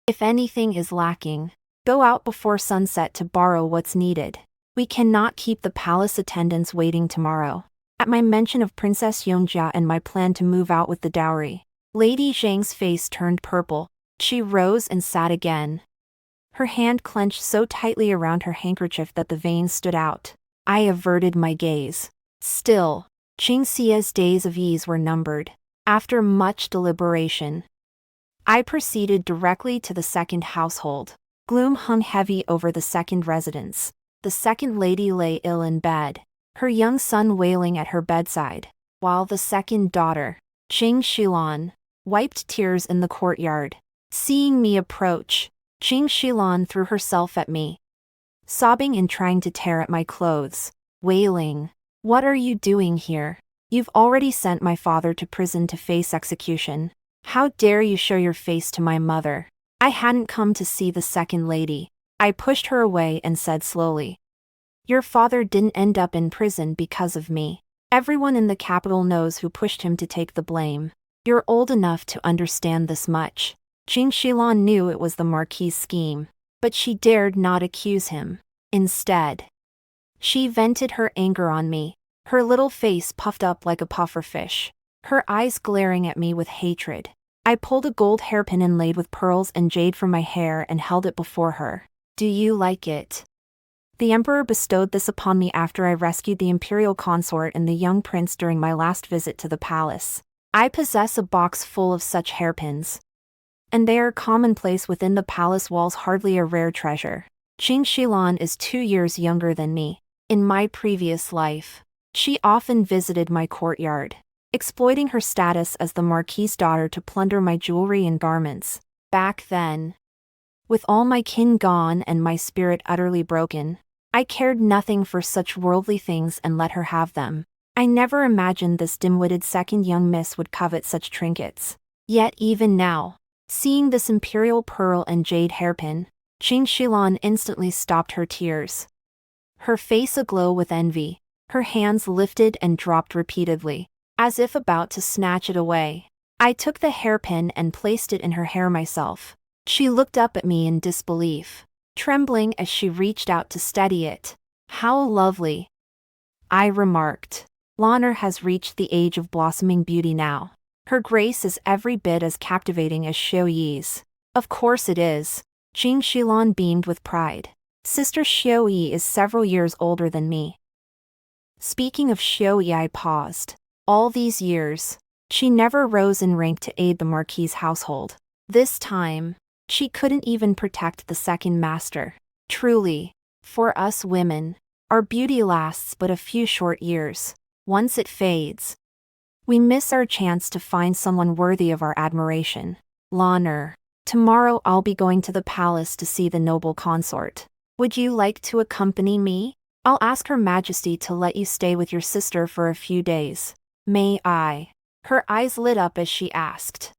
If anything is lacking, go out before sunset to borrow what's needed. We cannot keep the palace attendants waiting tomorrow. At my mention of Princess Yongjia and my plan to move out with the dowry, Lady Zhang's face turned purple. She rose and sat again, her hand clenched so tightly around her handkerchief that the veins stood out. I averted my gaze. Still, Qing Xia's days of ease were numbered. After much deliberation, I proceeded directly to the second household. Gloom hung heavy over the second residence. The second lady lay ill in bed, her young son wailing at her bedside, while the second daughter, Qing Shilan, wiped tears in the courtyard. Seeing me approach, Qing Shilan threw herself at me, sobbing and trying to tear at my clothes, wailing, "What are you doing here? You've already sent my father to prison to face execution. How dare you show your face to my mother?" I hadn't come to see the second lady. I pushed her away and said slowly, "Your father didn't end up in prison because of me. Everyone in the capital knows who pushed him to take the blame. You're old enough to understand this much." Qing Shilan knew it was the Marquis's scheme, but she dared not accuse him. Instead, she vented her anger on me, her little face puffed up like a pufferfish. her eyes glaring at me with hatred. I pulled a gold hairpin inlaid with pearls and jade from my hair and held it before her. Do you like it? The emperor bestowed this upon me after I rescued the imperial consort and the young prince during my last visit to the palace. I possess a box full of such hairpins, and they are commonplace within the palace walls, hardly a rare treasure. Jing Shilan is 2 years younger than me. In my previous life, she often visited my courtyard, exploiting her status as the marquis's daughter to plunder my jewelry and garments. Back then, with all my kin gone and my spirit utterly broken, I cared nothing for such worldly things and let her have them. I never imagined this dim-witted second young miss would covet such trinkets. Yet even now, seeing this imperial pearl and jade hairpin, Jing Shilan instantly stopped her tears. Her face aglow with envy, her hands lifted and dropped repeatedly, as if about to snatch it away. I took the hairpin and placed it in her hair myself. She looked up at me in disbelief, trembling as she reached out to steady it. How lovely, I remarked. Lan'er has reached the age of blossoming beauty now. Her grace is every bit as captivating as Xiao Yi's. Of course it is. Jing Shilan beamed with pride. Sister Xiao Yi is several years older than me. Speaking of Xiao Yi, I paused. All these years, she never rose in rank to aid the Marquis's household. This time, she couldn't even protect the second master. Truly, for us women, our beauty lasts but a few short years. Once it fades, we miss our chance to find someone worthy of our admiration. Lan'er, tomorrow I'll be going to the palace to see the noble consort. Would you like to accompany me? I'll ask Her Majesty to let you stay with your sister for a few days. May I? Her eyes lit up as she asked,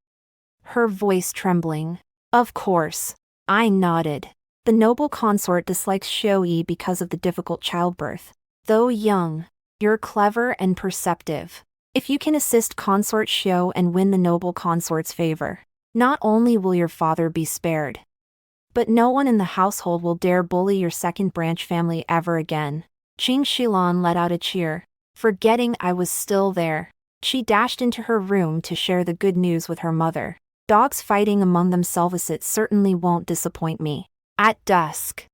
her voice trembling. Of course. I nodded. The noble consort dislikes Xiao Yi because of the difficult childbirth. Though young, you're clever and perceptive. If you can assist consort Xiao and win the noble consort's favor, not only will your father be spared, but no one in the household will dare bully your second branch family ever again. Jing Shilan let out a cheer, forgetting I was still there. She dashed into her room to share the good news with her mother. Dogs fighting among themselves, it certainly won't disappoint me. At dusk,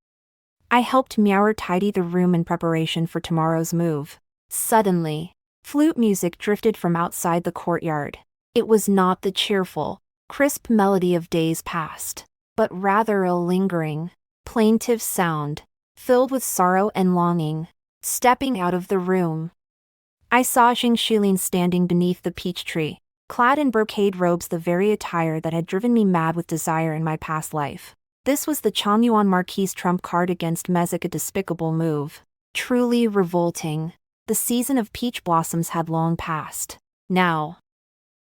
I helped Meower tidy the room in preparation for tomorrow's move. Suddenly, flute music drifted from outside the courtyard. It was not the cheerful, crisp melody of days past, but rather a lingering, plaintive sound, filled with sorrow and longing. Stepping out of the room, I saw Jing Shilan standing beneath the peach tree, clad in brocade robes, the very attire that had driven me mad with desire in my past life. This was the Changyuan Marquis' trump card against Mezek, a despicable move. Truly revolting. The season of peach blossoms had long passed. Now,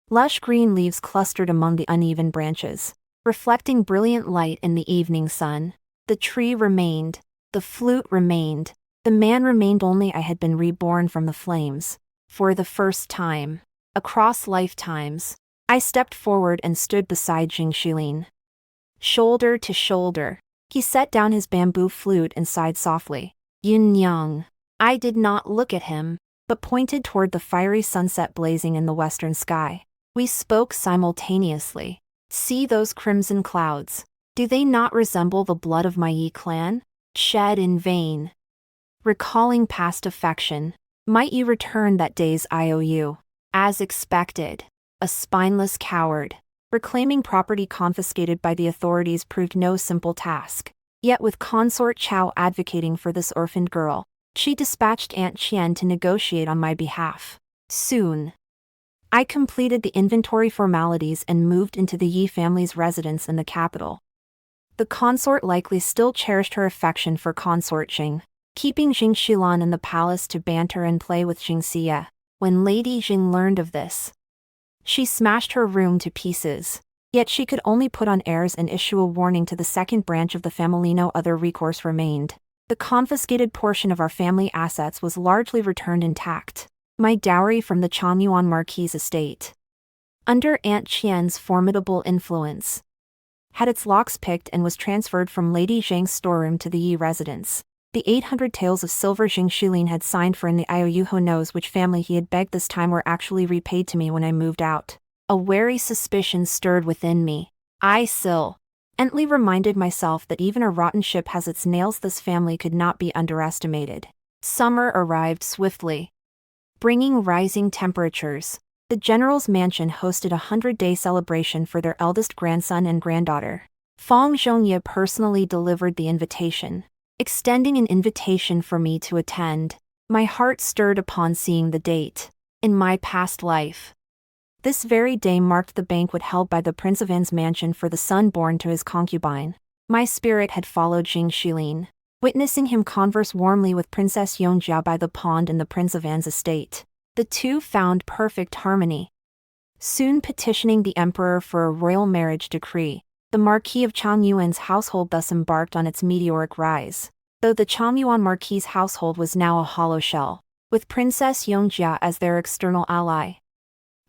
lush green leaves clustered among the uneven branches, reflecting brilliant light in the evening sun. The tree remained, the flute remained, the man remained, only I had been reborn from the flames. For the first time, across lifetimes, I stepped forward and stood beside Jing Shilan. Shoulder to shoulder, he set down his bamboo flute and sighed softly. Yin Yang. I did not look at him, but pointed toward the fiery sunset blazing in the western sky. We spoke simultaneously. See those crimson clouds? Do they not resemble the blood of my Yi clan? Shed in vain. Recalling past affection, might you return that day's IOU? As expected, a spineless coward, reclaiming property confiscated by the authorities proved no simple task. Yet with Consort Chao advocating for this orphaned girl, she dispatched Aunt Qian to negotiate on my behalf. Soon, I completed the inventory formalities and moved into the Yi family's residence in the capital. The consort likely still cherished her affection for Consort Jing, keeping Jing Shilan in the palace to banter and play with Jing Xie. When Lady Jing learned of this, she smashed her room to pieces. Yet she could only put on airs and issue a warning to the second branch of the family. No other recourse remained. The confiscated portion of our family assets was largely returned intact. My dowry from the Changyuan Marquis' estate, under Aunt Qian's formidable influence, had its locks picked and was transferred from Lady Zhang's storeroom to the Yi residence. The 800 taels of silver Jing Shilin had signed for in the IOU. Who knows which family he had begged this time were actually repaid to me when I moved out. A wary suspicion stirred within me. I silently reminded myself that even a rotten ship has its nails. This family could not be underestimated. Summer arrived swiftly, bringing rising temperatures. The general's mansion hosted a 100-day celebration for their eldest grandson and granddaughter. Fang Zhongye personally delivered the invitation, extending an invitation for me to attend. My heart stirred upon seeing the date. In my past life, this very day marked the banquet held by the Prince of An's mansion for the son born to his concubine. My spirit had followed Jing Shilin, witnessing him converse warmly with Princess Yongjia by the pond in the Prince of An's estate. The two found perfect harmony. Soon petitioning the emperor for a royal marriage decree, the Marquis of Changyuan's household thus embarked on its meteoric rise. Though the Changyuan Marquis' household was now a hollow shell, with Princess Yongjia as their external ally,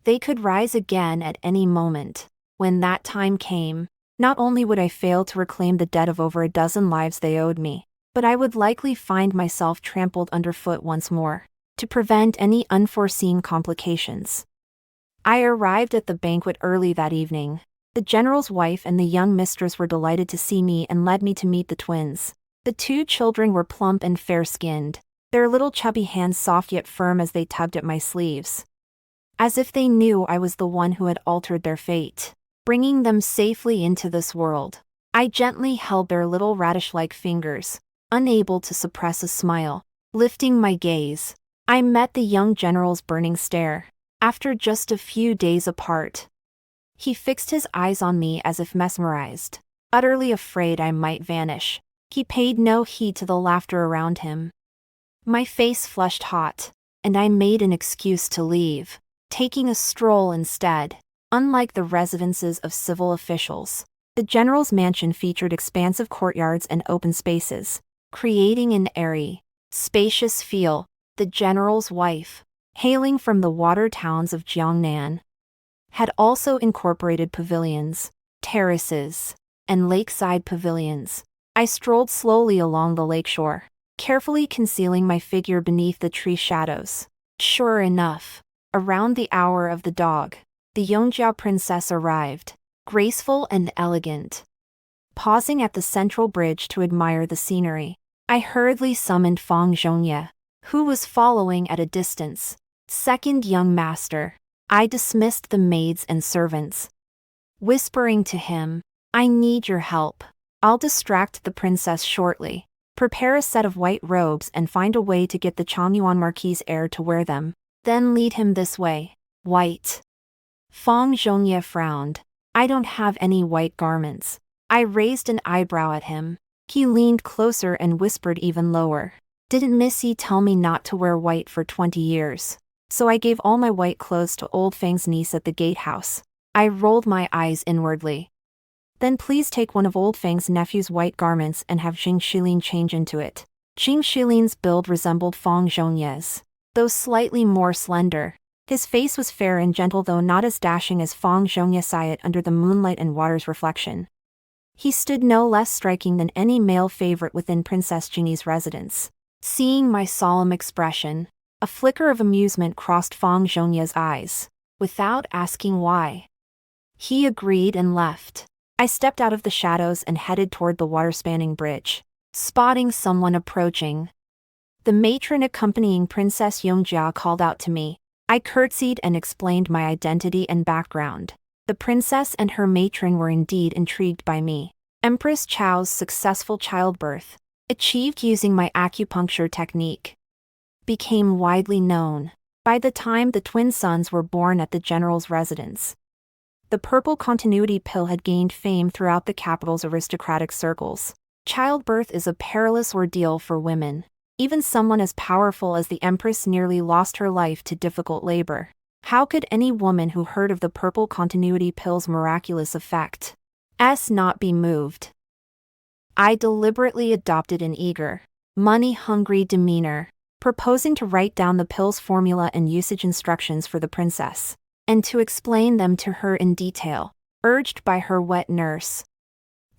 they could rise again at any moment. When that time came, not only would I fail to reclaim the debt of over a dozen lives they owed me, but I would likely find myself trampled underfoot once more. To prevent any unforeseen complications, I arrived at the banquet early that evening. The general's wife and the young mistress were delighted to see me and led me to meet the twins. The two children were plump and fair-skinned, their little chubby hands soft yet firm as they tugged at my sleeves, as if they knew I was the one who had altered their fate, bringing them safely into this world. I gently held their little radish-like fingers, unable to suppress a smile. Lifting my gaze, I met the young general's burning stare. After just a few days apart, he fixed his eyes on me as if mesmerized. Utterly afraid I might vanish, he paid no heed to the laughter around him. My face flushed hot, and I made an excuse to leave, taking a stroll instead. Unlike the residences of civil officials, the general's mansion featured expansive courtyards and open spaces, creating an airy, spacious feel. The general's wife, hailing from the water towns of Jiangnan, had also incorporated pavilions, terraces, and lakeside pavilions. I strolled slowly along the lakeshore, carefully concealing my figure beneath the tree shadows. Sure enough, around the hour of the dog, the Yongjia princess arrived, graceful and elegant. Pausing at the central bridge to admire the scenery, I hurriedly summoned Fang Zhongye, who was following at a distance. Second young master, I dismissed the maids and servants, whispering to him, I need your help. I'll distract the princess shortly. Prepare a set of white robes and find a way to get the Changyuan Marquis' heir to wear them. Then lead him this way. White. Fang Zhongye frowned. I don't have any white garments. I raised an eyebrow at him. He leaned closer and whispered even lower. Didn't Missy tell me not to wear white for 20 years? So I gave all my white clothes to Old Fang's niece at the gatehouse. I rolled my eyes inwardly. Then please take one of Old Fang's nephew's white garments and have Jing Shilin change into it. Jing Shilin's build resembled Fang Zhongye's, though slightly more slender. His face was fair and gentle, though not as dashing as Fang Zhongye saw it under the moonlight and water's reflection. He stood no less striking than any male favorite within Princess Jingy's residence. Seeing my solemn expression, a flicker of amusement crossed Fang Zhongye's eyes. Without asking why, he agreed and left. I stepped out of the shadows and headed toward the water-spanning bridge, spotting someone approaching. The matron accompanying Princess Yongjia called out to me. I curtsied and explained my identity and background. The princess and her matron were indeed intrigued by me. Empress Chao's successful childbirth, achieved using my acupuncture technique, became widely known. By the time the twin sons were born at the general's residence, the purple continuity pill had gained fame throughout the capital's aristocratic circles. Childbirth is a perilous ordeal for women. Even someone as powerful as the empress nearly lost her life to difficult labor. How could any woman who heard of the purple continuity pill's miraculous effect not be moved? I deliberately adopted an eager, money-hungry demeanor, proposing to write down the pill's formula and usage instructions for the princess, and to explain them to her in detail, urged by her wet nurse.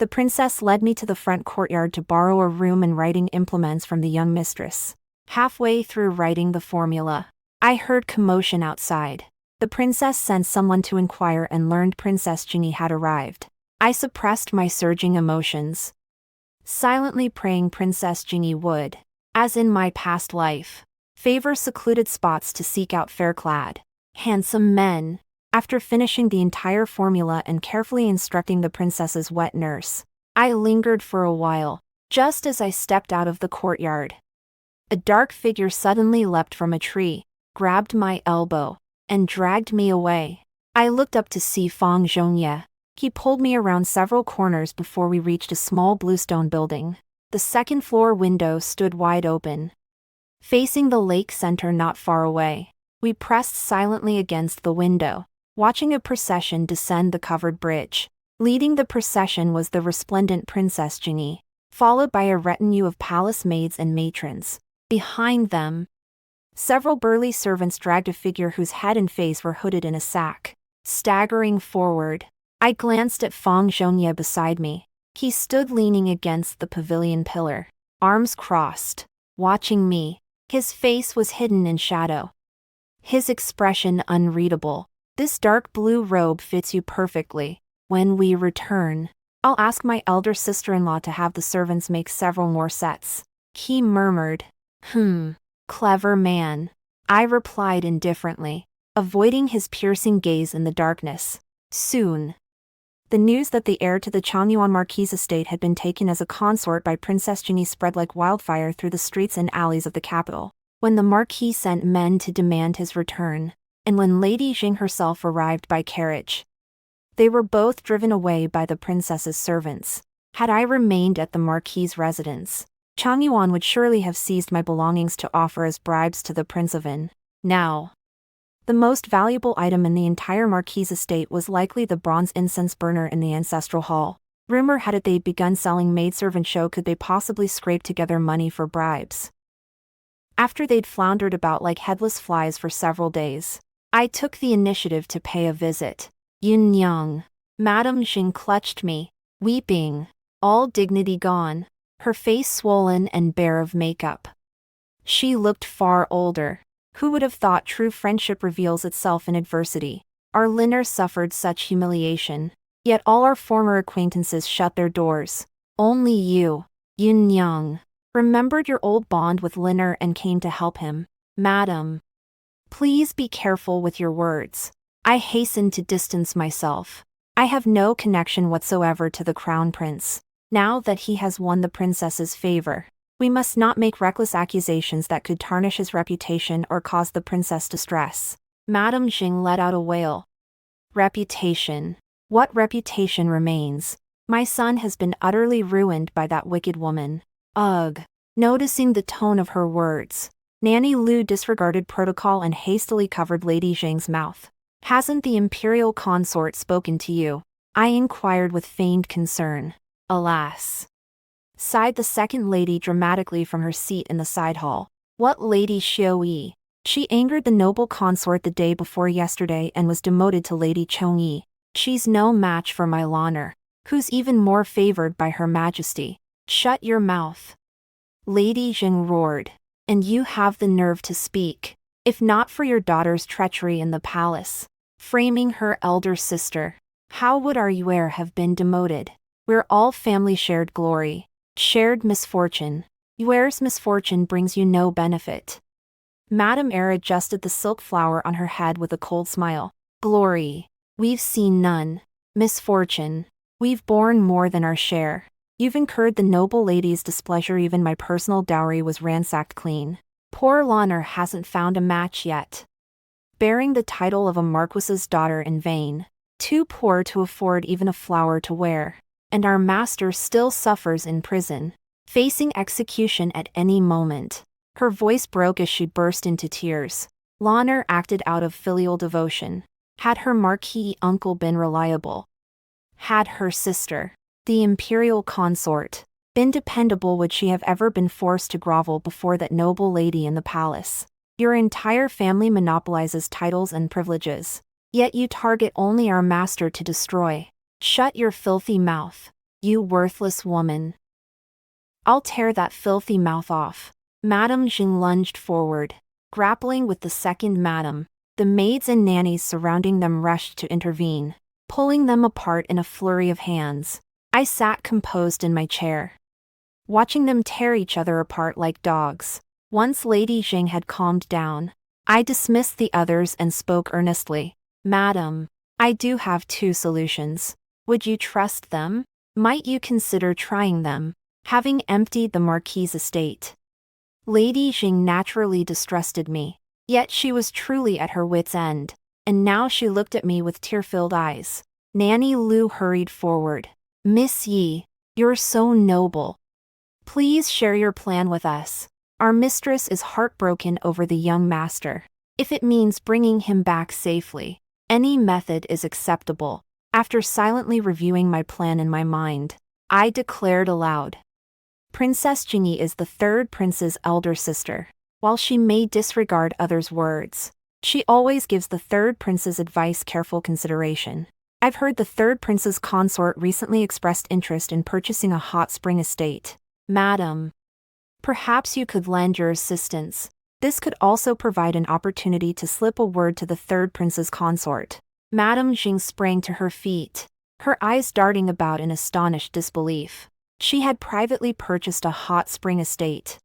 The princess led me to the front courtyard to borrow a room and writing implements from the young mistress. Halfway through writing the formula, I heard commotion outside. The princess sent someone to inquire and learned Princess Ginny had arrived. I suppressed my surging emotions, silently praying Princess Ginny would, as in my past life, favor secluded spots to seek out fair-clad, handsome men. After finishing the entire formula and carefully instructing the princess's wet nurse, I lingered for a while. Just as I stepped out of the courtyard, a dark figure suddenly leapt from a tree, grabbed my elbow, and dragged me away. I looked up to see Fang Zhongye. He pulled me around several corners before we reached a small bluestone building. The second-floor window stood wide open, facing the lake center not far away. We pressed silently against the window, watching a procession descend the covered bridge. Leading the procession was the resplendent Princess Ginny, followed by a retinue of palace maids and matrons. Behind them, several burly servants dragged a figure whose head and face were hooded in a sack. Staggering forward, I glanced at Fang Zhongye beside me. He stood leaning against the pavilion pillar, arms crossed, watching me. His face was hidden in shadow, his expression unreadable. This dark blue robe fits you perfectly. When we return, I'll ask my elder sister-in-law to have the servants make several more sets. He murmured. Clever man. I replied indifferently, avoiding his piercing gaze in the darkness. Soon, the news that the heir to the Changyuan Marquis estate had been taken as a consort by Princess Ginny spread like wildfire through the streets and alleys of the capital. When the Marquis sent men to demand his return, and when Lady Jing herself arrived by carriage, they were both driven away by the princess's servants. Had I remained at the Marquis's residence, Changyuan would surely have seized my belongings to offer as bribes to the Prince of In. Now, the most valuable item in the entire Marquis' estate was likely the bronze incense burner in the ancestral hall. Rumor had it they'd begun selling maidservant show. Could they possibly scrape together money for bribes? After they'd floundered about like headless flies for several days, I took the initiative to pay a visit. Yun Yang. Madame Jing clutched me, weeping, all dignity gone, her face swollen and bare of makeup. She looked far older. Who would have thought true friendship reveals itself in adversity? Our Liner suffered such humiliation, yet all our former acquaintances shut their doors. Only you, Yun Yang, remembered your old bond with Liner and came to help him. Madam, please be careful with your words. I hastened to distance myself. I have no connection whatsoever to the crown prince. Now that he has won the princess's favor, we must not make reckless accusations that could tarnish his reputation or cause the princess distress. Madame Jing let out a wail. Reputation. What reputation remains? My son has been utterly ruined by that wicked woman. Ugh. Noticing the tone of her words, Nanny Lu disregarded protocol and hastily covered Lady Jing's mouth. Hasn't the imperial consort spoken to you? I inquired with feigned concern. Alas, sighed the second lady dramatically from her seat in the side hall. What Lady Xiaoyi? She angered the noble consort the day before yesterday and was demoted to Lady Chongyi. She's no match for my Lanner, who's even more favored by Her Majesty. Shut your mouth. Lady Jing roared. And you have the nerve to speak. If not for your daughter's treachery in the palace, framing her elder sister, how would our heir have been demoted? We're all family shared glory. Shared misfortune. Yuer's misfortune brings you no benefit. Madame Eyre adjusted the silk flower on her head with a cold smile. Glory. We've seen none. Misfortune. We've borne more than our share. You've incurred the noble lady's displeasure. Even my personal dowry was ransacked clean. Poor Lanner hasn't found a match yet. Bearing the title of a marquis's daughter in vain. Too poor to afford even a flower to wear. And our master still suffers in prison, facing execution at any moment. Her voice broke as she burst into tears. Lanner acted out of filial devotion. Had her Marquis uncle been reliable? Had her sister, the imperial consort, been dependable? Would she have ever been forced to grovel before that noble lady in the palace? Your entire family monopolizes titles and privileges, yet you target only our master to destroy. Shut your filthy mouth. You worthless woman. I'll tear that filthy mouth off. Madame Jing lunged forward, grappling with the second madam. The maids and nannies surrounding them rushed to intervene, pulling them apart in a flurry of hands. I sat composed in my chair, watching them tear each other apart like dogs. Once Lady Jing had calmed down, I dismissed the others and spoke earnestly. Madam, I do have 2 solutions. Would you trust them? Might you consider trying them, having emptied the Marquis's estate? Lady Jing naturally distrusted me, yet she was truly at her wit's end, and now she looked at me with tear-filled eyes. Nanny Lu hurried forward. Miss Yi, you're so noble. Please share your plan with us. Our mistress is heartbroken over the young master. If it means bringing him back safely, any method is acceptable. After silently reviewing my plan in my mind, I declared aloud. Princess Jingyi is the 3rd prince's elder sister. While she may disregard others' words, she always gives the 3rd prince's advice careful consideration. I've heard the 3rd prince's consort recently expressed interest in purchasing a hot spring estate. Madam, perhaps you could lend your assistance. This could also provide an opportunity to slip a word to the 3rd prince's consort. Madame Jing sprang to her feet, her eyes darting about in astonished disbelief. She had privately purchased a hot spring estate,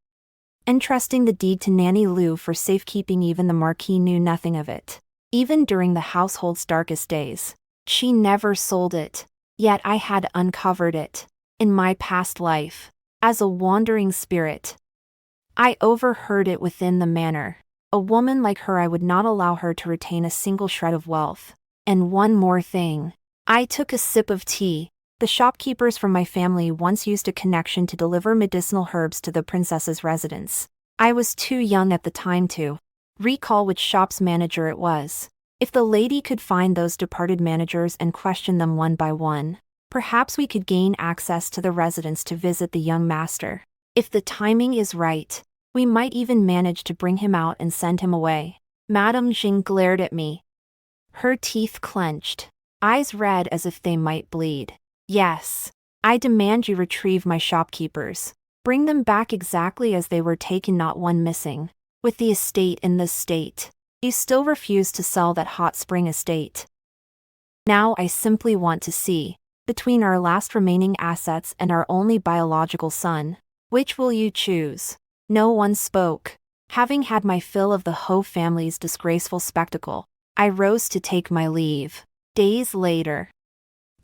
entrusting the deed to Nanny Lu for safekeeping. Even the Marquis knew nothing of it. Even during the household's darkest days, she never sold it. Yet I had uncovered it. In my past life, as a wandering spirit, I overheard it within the manor. A woman like her, I would not allow her to retain a single shred of wealth. And one more thing. I took a sip of tea. The shopkeepers from my family once used a connection to deliver medicinal herbs to the princess's residence. I was too young at the time to recall which shop's manager it was. If the lady could find those departed managers and question them one by one, perhaps we could gain access to the residence to visit the young master. If the timing is right, we might even manage to bring him out and send him away. Madame Jing glared at me, her teeth clenched, eyes red as if they might bleed. Yes, I demand you retrieve my shopkeepers. Bring them back exactly as they were taken, not one missing. With the estate in this state, you still refuse to sell that hot spring estate. Now I simply want to see, between our last remaining assets and our only biological son, which will you choose? No one spoke. Having had my fill of the Ho family's disgraceful spectacle, I rose to take my leave. Days later,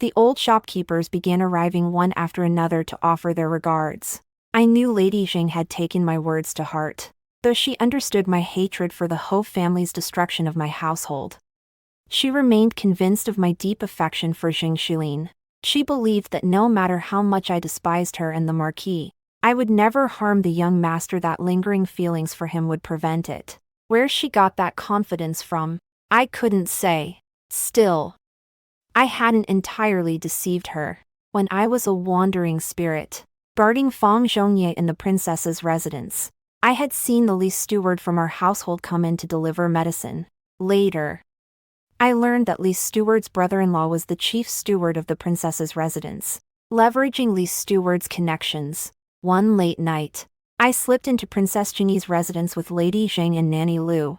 the old shopkeepers began arriving one after another to offer their regards. I knew Lady Jing had taken my words to heart, though she understood my hatred for the Ho family's destruction of my household. She remained convinced of my deep affection for Jing Shilin. She believed that no matter how much I despised her and the Marquis, I would never harm the young master. That lingering feelings for him would prevent it. Where she got that confidence from, I couldn't say. Still, I hadn't entirely deceived her. When I was a wandering spirit, guarding Fang Zhongye in the princess's residence, I had seen the Li steward from our household come in to deliver medicine. Later, I learned that Li steward's brother-in-law was the chief steward of the princess's residence. Leveraging Li steward's connections, one late night, I slipped into Princess Jingyi's residence with Lady Jing and Nanny Lu,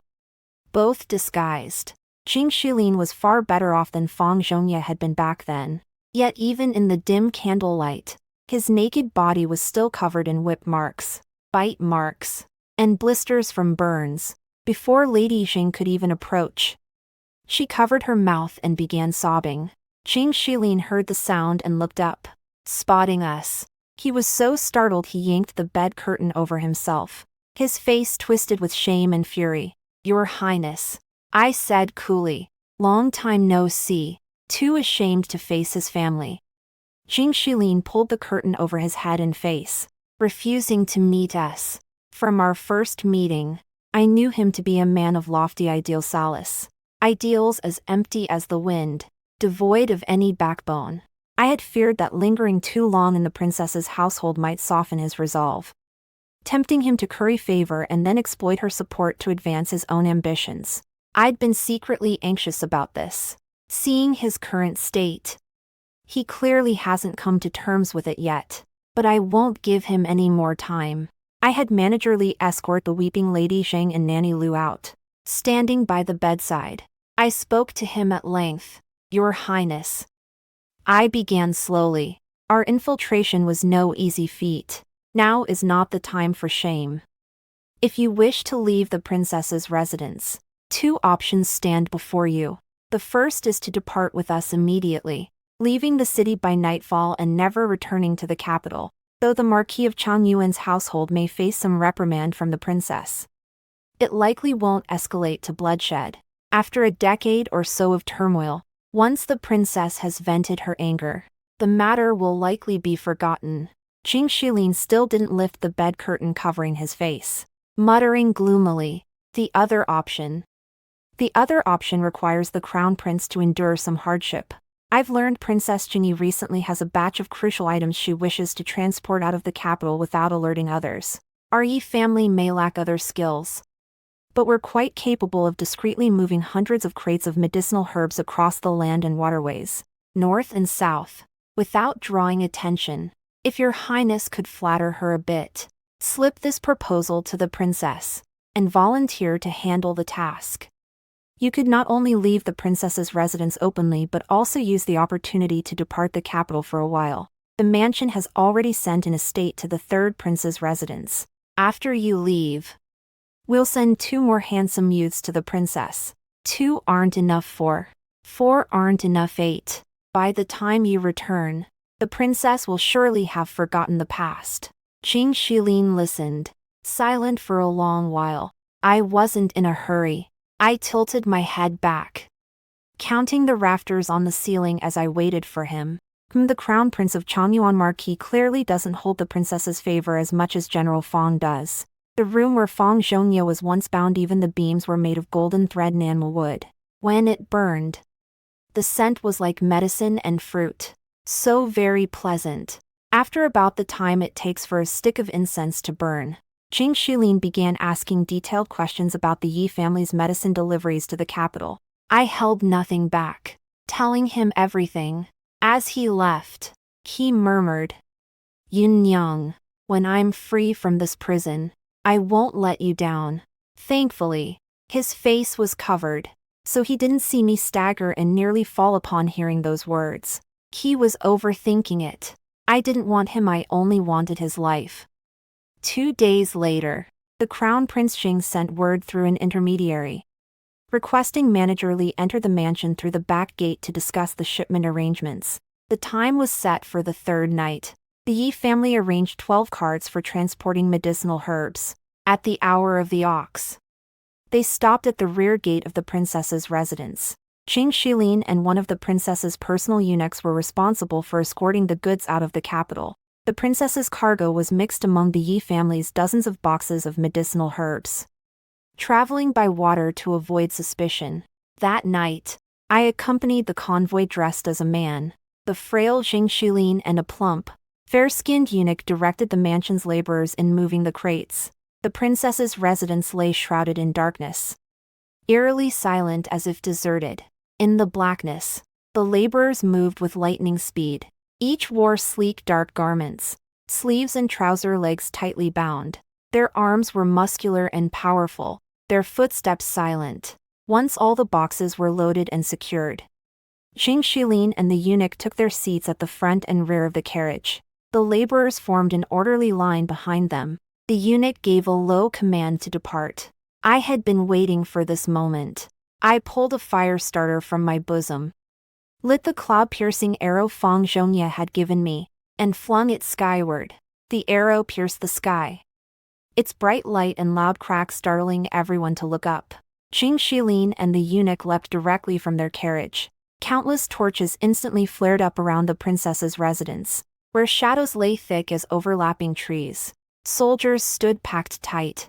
both disguised. Jing Shilin was far better off than Fang Zhongye had been back then. Yet even in the dim candlelight, his naked body was still covered in whip marks, bite marks, and blisters from burns. Before Lady Jing could even approach, she covered her mouth and began sobbing. Jing Shilin heard the sound and looked up, spotting us. He was so startled he yanked the bed curtain over himself, his face twisted with shame and fury. Your Highness, I said coolly. Long time no see. Too ashamed to face his family. Jing Shilin pulled the curtain over his head and face, refusing to meet us. From our first meeting, I knew him to be a man of lofty ideals, ideals as empty as the wind, devoid of any backbone. I had feared that lingering too long in the princess's household might soften his resolve, tempting him to curry favor and then exploit her support to advance his own ambitions. I'd been secretly anxious about this. Seeing his current state, He clearly hasn't come to terms with it yet. But I won't give him any more time. I had manager Li escort the weeping Lady Zhang and Nanny Lu out. Standing by the bedside, I spoke to him at length. Your Highness. I began slowly. Our infiltration was no easy feat. Now is not the time for shame. If you wish to leave the princess's residence, 2 options stand before you. The first is to depart with us immediately, leaving the city by nightfall and never returning to the capital, though the Marquis of Changyuan's household may face some reprimand from the princess. It likely won't escalate to bloodshed. After a decade or so of turmoil, once the princess has vented her anger, the matter will likely be forgotten. Qing Shilin still didn't lift the bed curtain covering his face, muttering gloomily, The other option requires the crown prince to endure some hardship. I've learned Princess Jingyi recently has a batch of crucial items she wishes to transport out of the capital without alerting others. Our Yi family may lack other skills, but we're quite capable of discreetly moving hundreds of crates of medicinal herbs across the land and waterways, north and south, without drawing attention. If your Highness could flatter her a bit, slip this proposal to the princess, and volunteer to handle the task. You could not only leave the princess's residence openly but also use the opportunity to depart the capital for a while. The mansion has already sent an estate to the 3rd prince's residence. After you leave, we'll send 2 more handsome youths to the princess. 2 aren't enough 4 aren't enough 8. By the time you return, the princess will surely have forgotten the past. Qing Shilin listened, silent for a long while. I wasn't in a hurry. I tilted my head back, counting the rafters on the ceiling as I waited for him. The Crown Prince of Changyuan Marquis clearly doesn't hold the princess's favor as much as General Fong does. The room where Fong Zhongye was once bound, even the beams were made of golden thread Nanma wood. When it burned, the scent was like medicine and fruit. So very pleasant. After about the time it takes for a stick of incense to burn, Qing Shilin began asking detailed questions about the Yi family's medicine deliveries to the capital. I held nothing back, telling him everything. As he left, he murmured, Yin Yang, when I'm free from this prison, I won't let you down. Thankfully, his face was covered, so he didn't see me stagger and nearly fall upon hearing those words. He was overthinking it. I didn't want him, I only wanted his life. 2 days later, the Crown Prince Xing sent word through an intermediary, requesting Manager Li enter the mansion through the back gate to discuss the shipment arrangements. The time was set for the 3rd night. The Yi family arranged 12 carts for transporting medicinal herbs. At the hour of the ox, they stopped at the rear gate of the princess's residence. Qing Shilin and one of the princess's personal eunuchs were responsible for escorting the goods out of the capital. The princess's cargo was mixed among the Yi family's dozens of boxes of medicinal herbs. Traveling by water to avoid suspicion, that night, I accompanied the convoy dressed as a man. The frail Qing Shilin and a plump, fair-skinned eunuch directed the mansion's laborers in moving the crates. The princess's residence lay shrouded in darkness, eerily silent as if deserted. In the blackness, the laborers moved with lightning speed. Each wore sleek dark garments, sleeves and trouser legs tightly bound. Their arms were muscular and powerful, their footsteps silent. Once all the boxes were loaded and secured, Qing Shilin and the eunuch took their seats at the front and rear of the carriage. The laborers formed an orderly line behind them. The eunuch gave a low command to depart. I had been waiting for this moment. I pulled a fire starter from my bosom, lit the claw-piercing arrow Fong Zhongye had given me, and flung it skyward. The arrow pierced the sky, its bright light and loud crack startling everyone to look up. Qing Shilin and the eunuch leapt directly from their carriage. Countless torches instantly flared up around the princess's residence, where shadows lay thick as overlapping trees. Soldiers stood packed tight,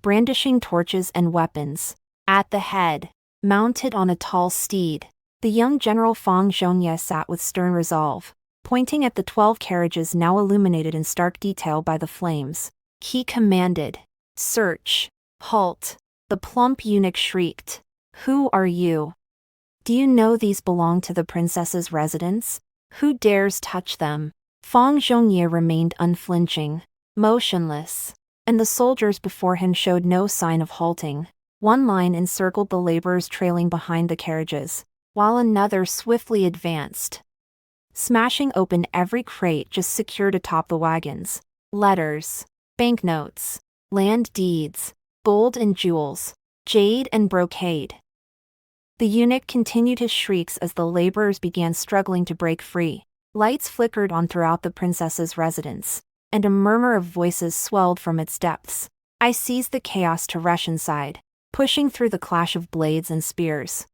brandishing torches and weapons. At the head, mounted on a tall steed, the young General Fong Zhongye sat with stern resolve, pointing at the 12 carriages now illuminated in stark detail by the flames. He commanded, "Search! Halt!" The plump eunuch shrieked, "Who are you? Do you know these belong to the princess's residence?" Who dares touch them? Fang Zhongye remained unflinching, motionless, and the soldiers before him showed no sign of halting. One line encircled the laborers trailing behind the carriages, while another swiftly advanced, smashing open every crate just secured atop the wagons. Letters, banknotes, land deeds, gold and jewels, jade and brocade. The eunuch continued his shrieks as the laborers began struggling to break free. Lights flickered on throughout the princess's residence, and a murmur of voices swelled from its depths. I seized the chaos to rush inside, pushing through the clash of blades and spears.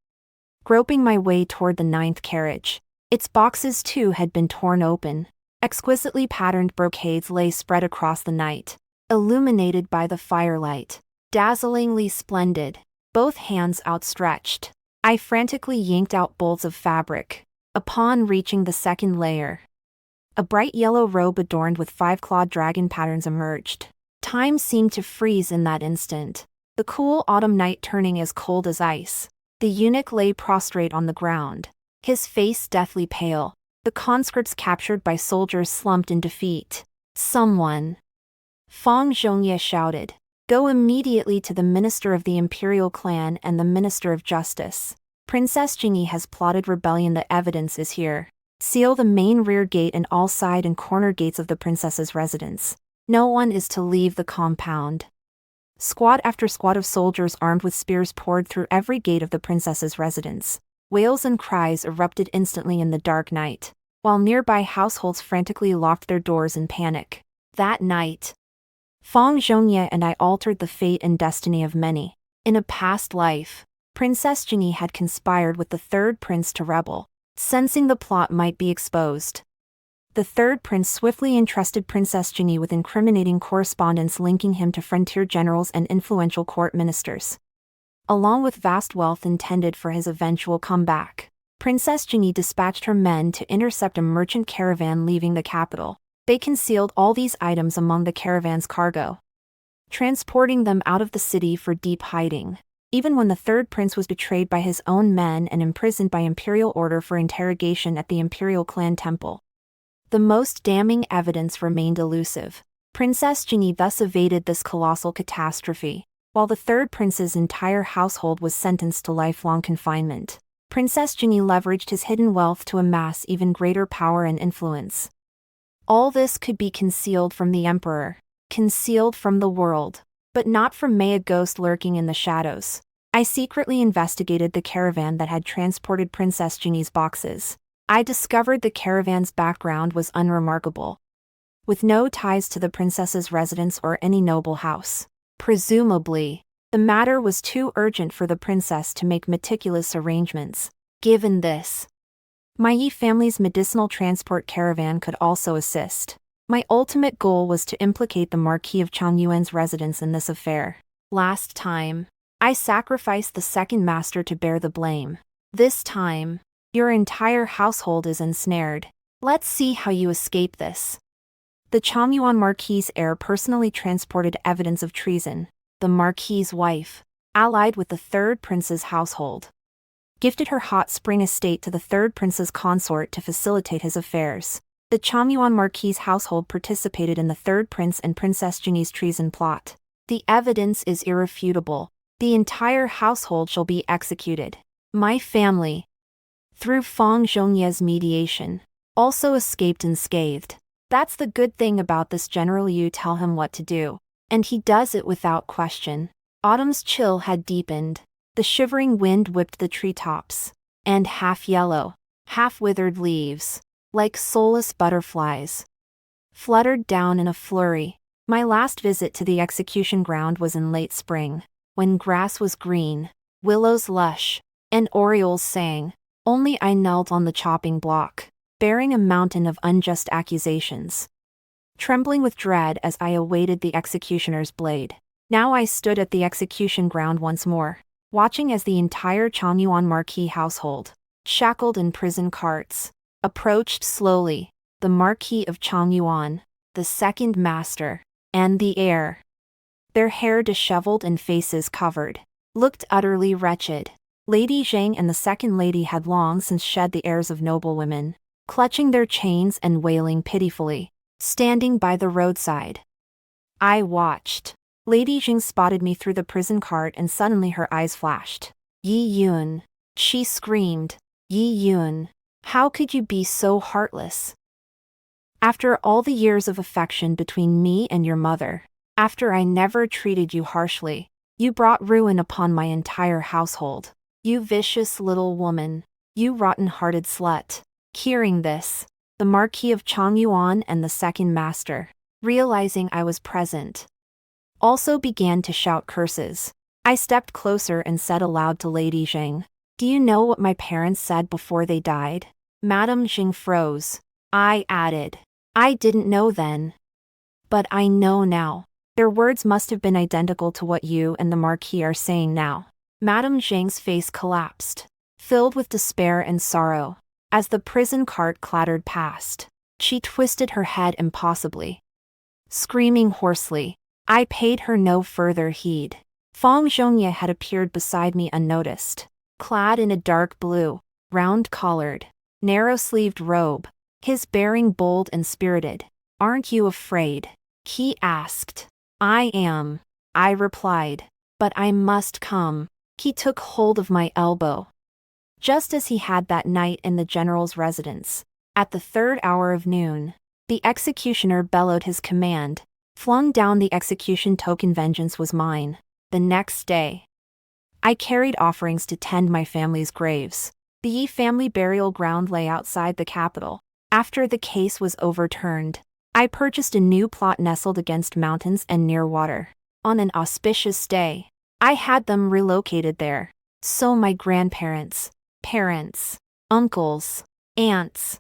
Groping my way toward the ninth carriage. Its boxes too had been torn open. Exquisitely patterned brocades lay spread across the night, illuminated by the firelight. Dazzlingly splendid, both hands outstretched. I frantically yanked out bolts of fabric. Upon reaching the second layer, a bright yellow robe adorned with 5-clawed dragon patterns emerged. Time seemed to freeze in that instant, the cool autumn night turning as cold as ice. The eunuch lay prostrate on the ground, his face deathly pale. The conscripts captured by soldiers slumped in defeat. Someone, Fang Zhongye shouted, go immediately to the minister of the imperial clan and the minister of justice. Princess Jingyi has plotted rebellion. The evidence is here. Seal the main rear gate and all side and corner gates of the princess's residence. No one is to leave the compound. Squad after squad of soldiers armed with spears poured through every gate of the princess's residence. Wails and cries erupted instantly in the dark night, while nearby households frantically locked their doors in panic. That night, Fang Zhongye and I altered the fate and destiny of many. In a past life, Princess Jingyi had conspired with the third prince to rebel. Sensing the plot might be exposed, the third prince swiftly entrusted Princess Jingyi with incriminating correspondence linking him to frontier generals and influential court ministers, along with vast wealth intended for his eventual comeback. Princess Jingyi dispatched her men to intercept a merchant caravan leaving the capital. They concealed all these items among the caravan's cargo, transporting them out of the city for deep hiding. Even when the third prince was betrayed by his own men and imprisoned by imperial order for interrogation at the imperial clan temple, the most damning evidence remained elusive. Princess Jingyi thus evaded this colossal catastrophe, while the third prince's entire household was sentenced to lifelong confinement. Princess Jingyi leveraged his hidden wealth to amass even greater power and influence. All this could be concealed from the emperor, concealed from the world, but not from me, a ghost lurking in the shadows. I secretly investigated the caravan that had transported Princess Jingyi's boxes. I discovered the caravan's background was unremarkable, with no ties to the princess's residence or any noble house. Presumably, the matter was too urgent for the princess to make meticulous arrangements. Given this, my Yi family's medicinal transport caravan could also assist. My ultimate goal was to implicate the Marquis of Changyuan's residence in this affair. Last time, I sacrificed the second master to bear the blame. This time, your entire household is ensnared. Let's see how you escape this. The Changyuan Marquis' heir personally transported evidence of treason. The Marquis' wife, allied with the third prince's household, gifted her hot spring estate to the third prince's consort to facilitate his affairs. The Changyuan Marquis' household participated in the third prince and Princess Jingyi's treason plot. The evidence is irrefutable. The entire household shall be executed. My family, through Fang Zhongye's mediation, also escaped unscathed. That's the good thing about this general. You tell him what to do, and he does it without question. Autumn's chill had deepened. The shivering wind whipped the treetops, and half-yellow, half-withered leaves, like soulless butterflies, fluttered down in a flurry. My last visit to the execution ground was in late spring, when grass was green, willows lush, and orioles sang. Only I knelt on the chopping block, bearing a mountain of unjust accusations, trembling with dread as I awaited the executioner's blade. Now I stood at the execution ground once more, watching as the entire Changyuan Marquis household, shackled in prison carts, approached slowly. The Marquis of Changyuan, the second master, and the heir, their hair disheveled and faces covered, looked utterly wretched. Lady Zhang and the second lady had long since shed the airs of noble women. clutching their chains and wailing pitifully, standing by the roadside. I watched. Lady Jing spotted me through the prison cart and suddenly her eyes flashed. Yi Yun. She screamed. Yi Yun. How could you be so heartless? After all the years of affection between me and your mother, after I never treated you harshly, you brought ruin upon my entire household. You vicious little woman. You rotten-hearted slut. Hearing this, the Marquis of Changyuan and the second master, realizing I was present, also began to shout curses. I stepped closer and said aloud to Lady Jing, "Do you know what my parents said before they died?" Madame Jing froze. I added, "I didn't know then. But I know now. Their words must have been identical to what you and the Marquis are saying now." Madame Jing's face collapsed, filled with despair and sorrow. As the prison cart clattered past, she twisted her head impossibly, screaming hoarsely. I paid her no further heed. Feng Zhongye had appeared beside me unnoticed, clad in a dark blue, round-collared, narrow-sleeved robe, his bearing bold and spirited. "Aren't you afraid?" he asked. "I am," I replied. "But I must come." He took hold of my elbow, just as he had that night in the general's residence. At the 3rd hour of noon, the executioner bellowed his command, flung down the execution token. Vengeance was mine. The next day, I carried offerings to tend my family's graves. The Yi family burial ground lay outside the capital. After the case was overturned, I purchased a new plot nestled against mountains and near water. On an auspicious day, I had them relocated there, so my grandparents, parents, uncles, aunts,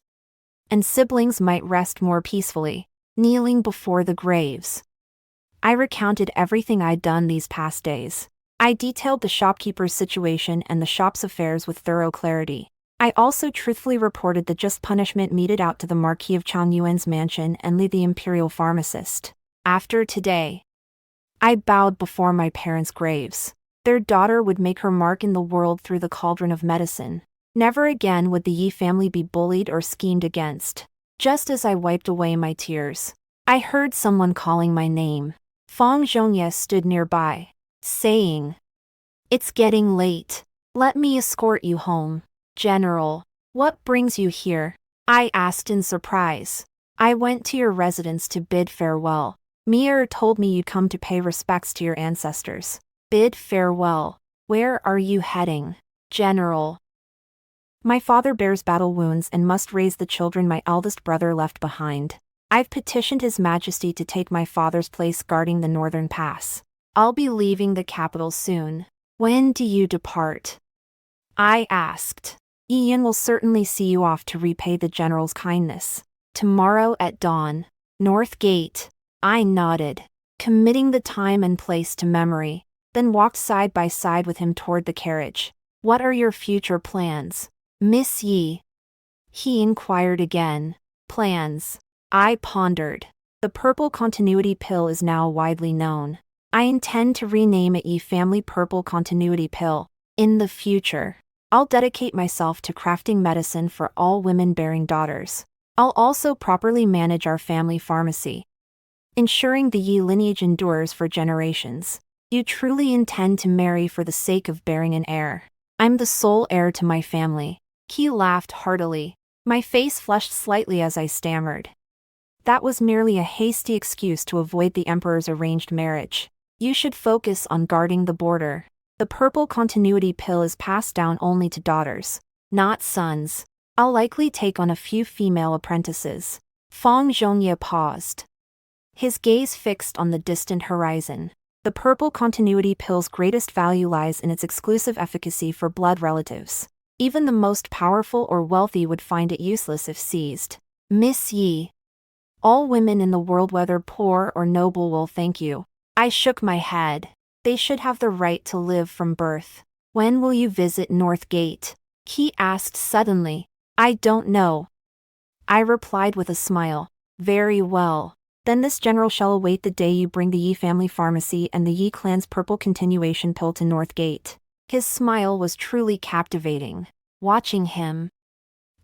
and siblings might rest more peacefully, kneeling before the graves. I recounted everything I'd done these past days. I detailed the shopkeeper's situation and the shop's affairs with thorough clarity. I also truthfully reported the just punishment meted out to the Marquis of Changyuan's mansion and Li the imperial pharmacist. After today, I bowed before my parents' graves. Their daughter would make her mark in the world through the cauldron of medicine. Never again would the Yi family be bullied or schemed against. Just as I wiped away my tears, I heard someone calling my name. Feng Zhongye stood nearby, saying, "It's getting late. Let me escort you home." "General, what brings you here?" I asked in surprise. "I went to your residence to bid farewell. Mir told me you'd come to pay respects to your ancestors." "Bid farewell? Where are you heading?" "General, my father bears battle wounds and must raise the children my eldest brother left behind. I've petitioned His Majesty to take my father's place guarding the northern pass. I'll be leaving the capital soon." "When do you depart?" I asked. "Ian will certainly see you off to repay the general's kindness. Tomorrow at dawn. North Gate." I nodded, committing the time and place to memory, then walked side by side with him toward the carriage. "What are your future plans, Miss Yi?" he inquired again. "Plans?" I pondered. The purple continuity pill is now widely known. I intend to rename it Yi Family Purple Continuity Pill. In the future, I'll dedicate myself to crafting medicine for all women-bearing daughters. I'll also properly manage our family pharmacy, ensuring the Yi lineage endures for generations. "You truly intend to marry for the sake of bearing an heir?" "I'm the sole heir to my family." He laughed heartily. My face flushed slightly as I stammered. That was merely a hasty excuse to avoid the emperor's arranged marriage. "You should focus on guarding the border. The purple continuity pill is passed down only to daughters, not sons. I'll likely take on a few female apprentices." Feng Zhongye paused, his gaze fixed on the distant horizon. The purple continuity pill's greatest value lies in its exclusive efficacy for blood relatives. Even the most powerful or wealthy would find it useless if seized. "Miss Yi, all women in the world, whether poor or noble, will thank you." I shook my head. "They should have the right to live from birth." "When will you visit North Gate?" he asked suddenly. "I don't know," I replied with a smile. "Very well. Then this general shall await the day you bring the Yi family pharmacy and the Yi clan's purple continuation pill to North Gate." His smile was truly captivating. Watching him,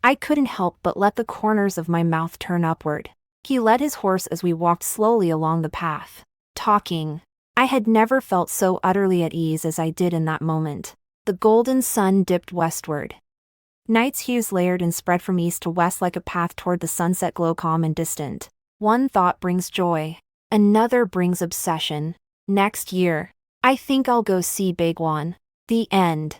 I couldn't help but let the corners of my mouth turn upward. He led his horse as we walked slowly along the path, talking. I had never felt so utterly at ease as I did in that moment. The golden sun dipped westward. Night's hues layered and spread from east to west like a path toward the sunset glow, calm and distant. One thought brings joy. Another brings obsession. Next year, I think I'll go see Big One. The end.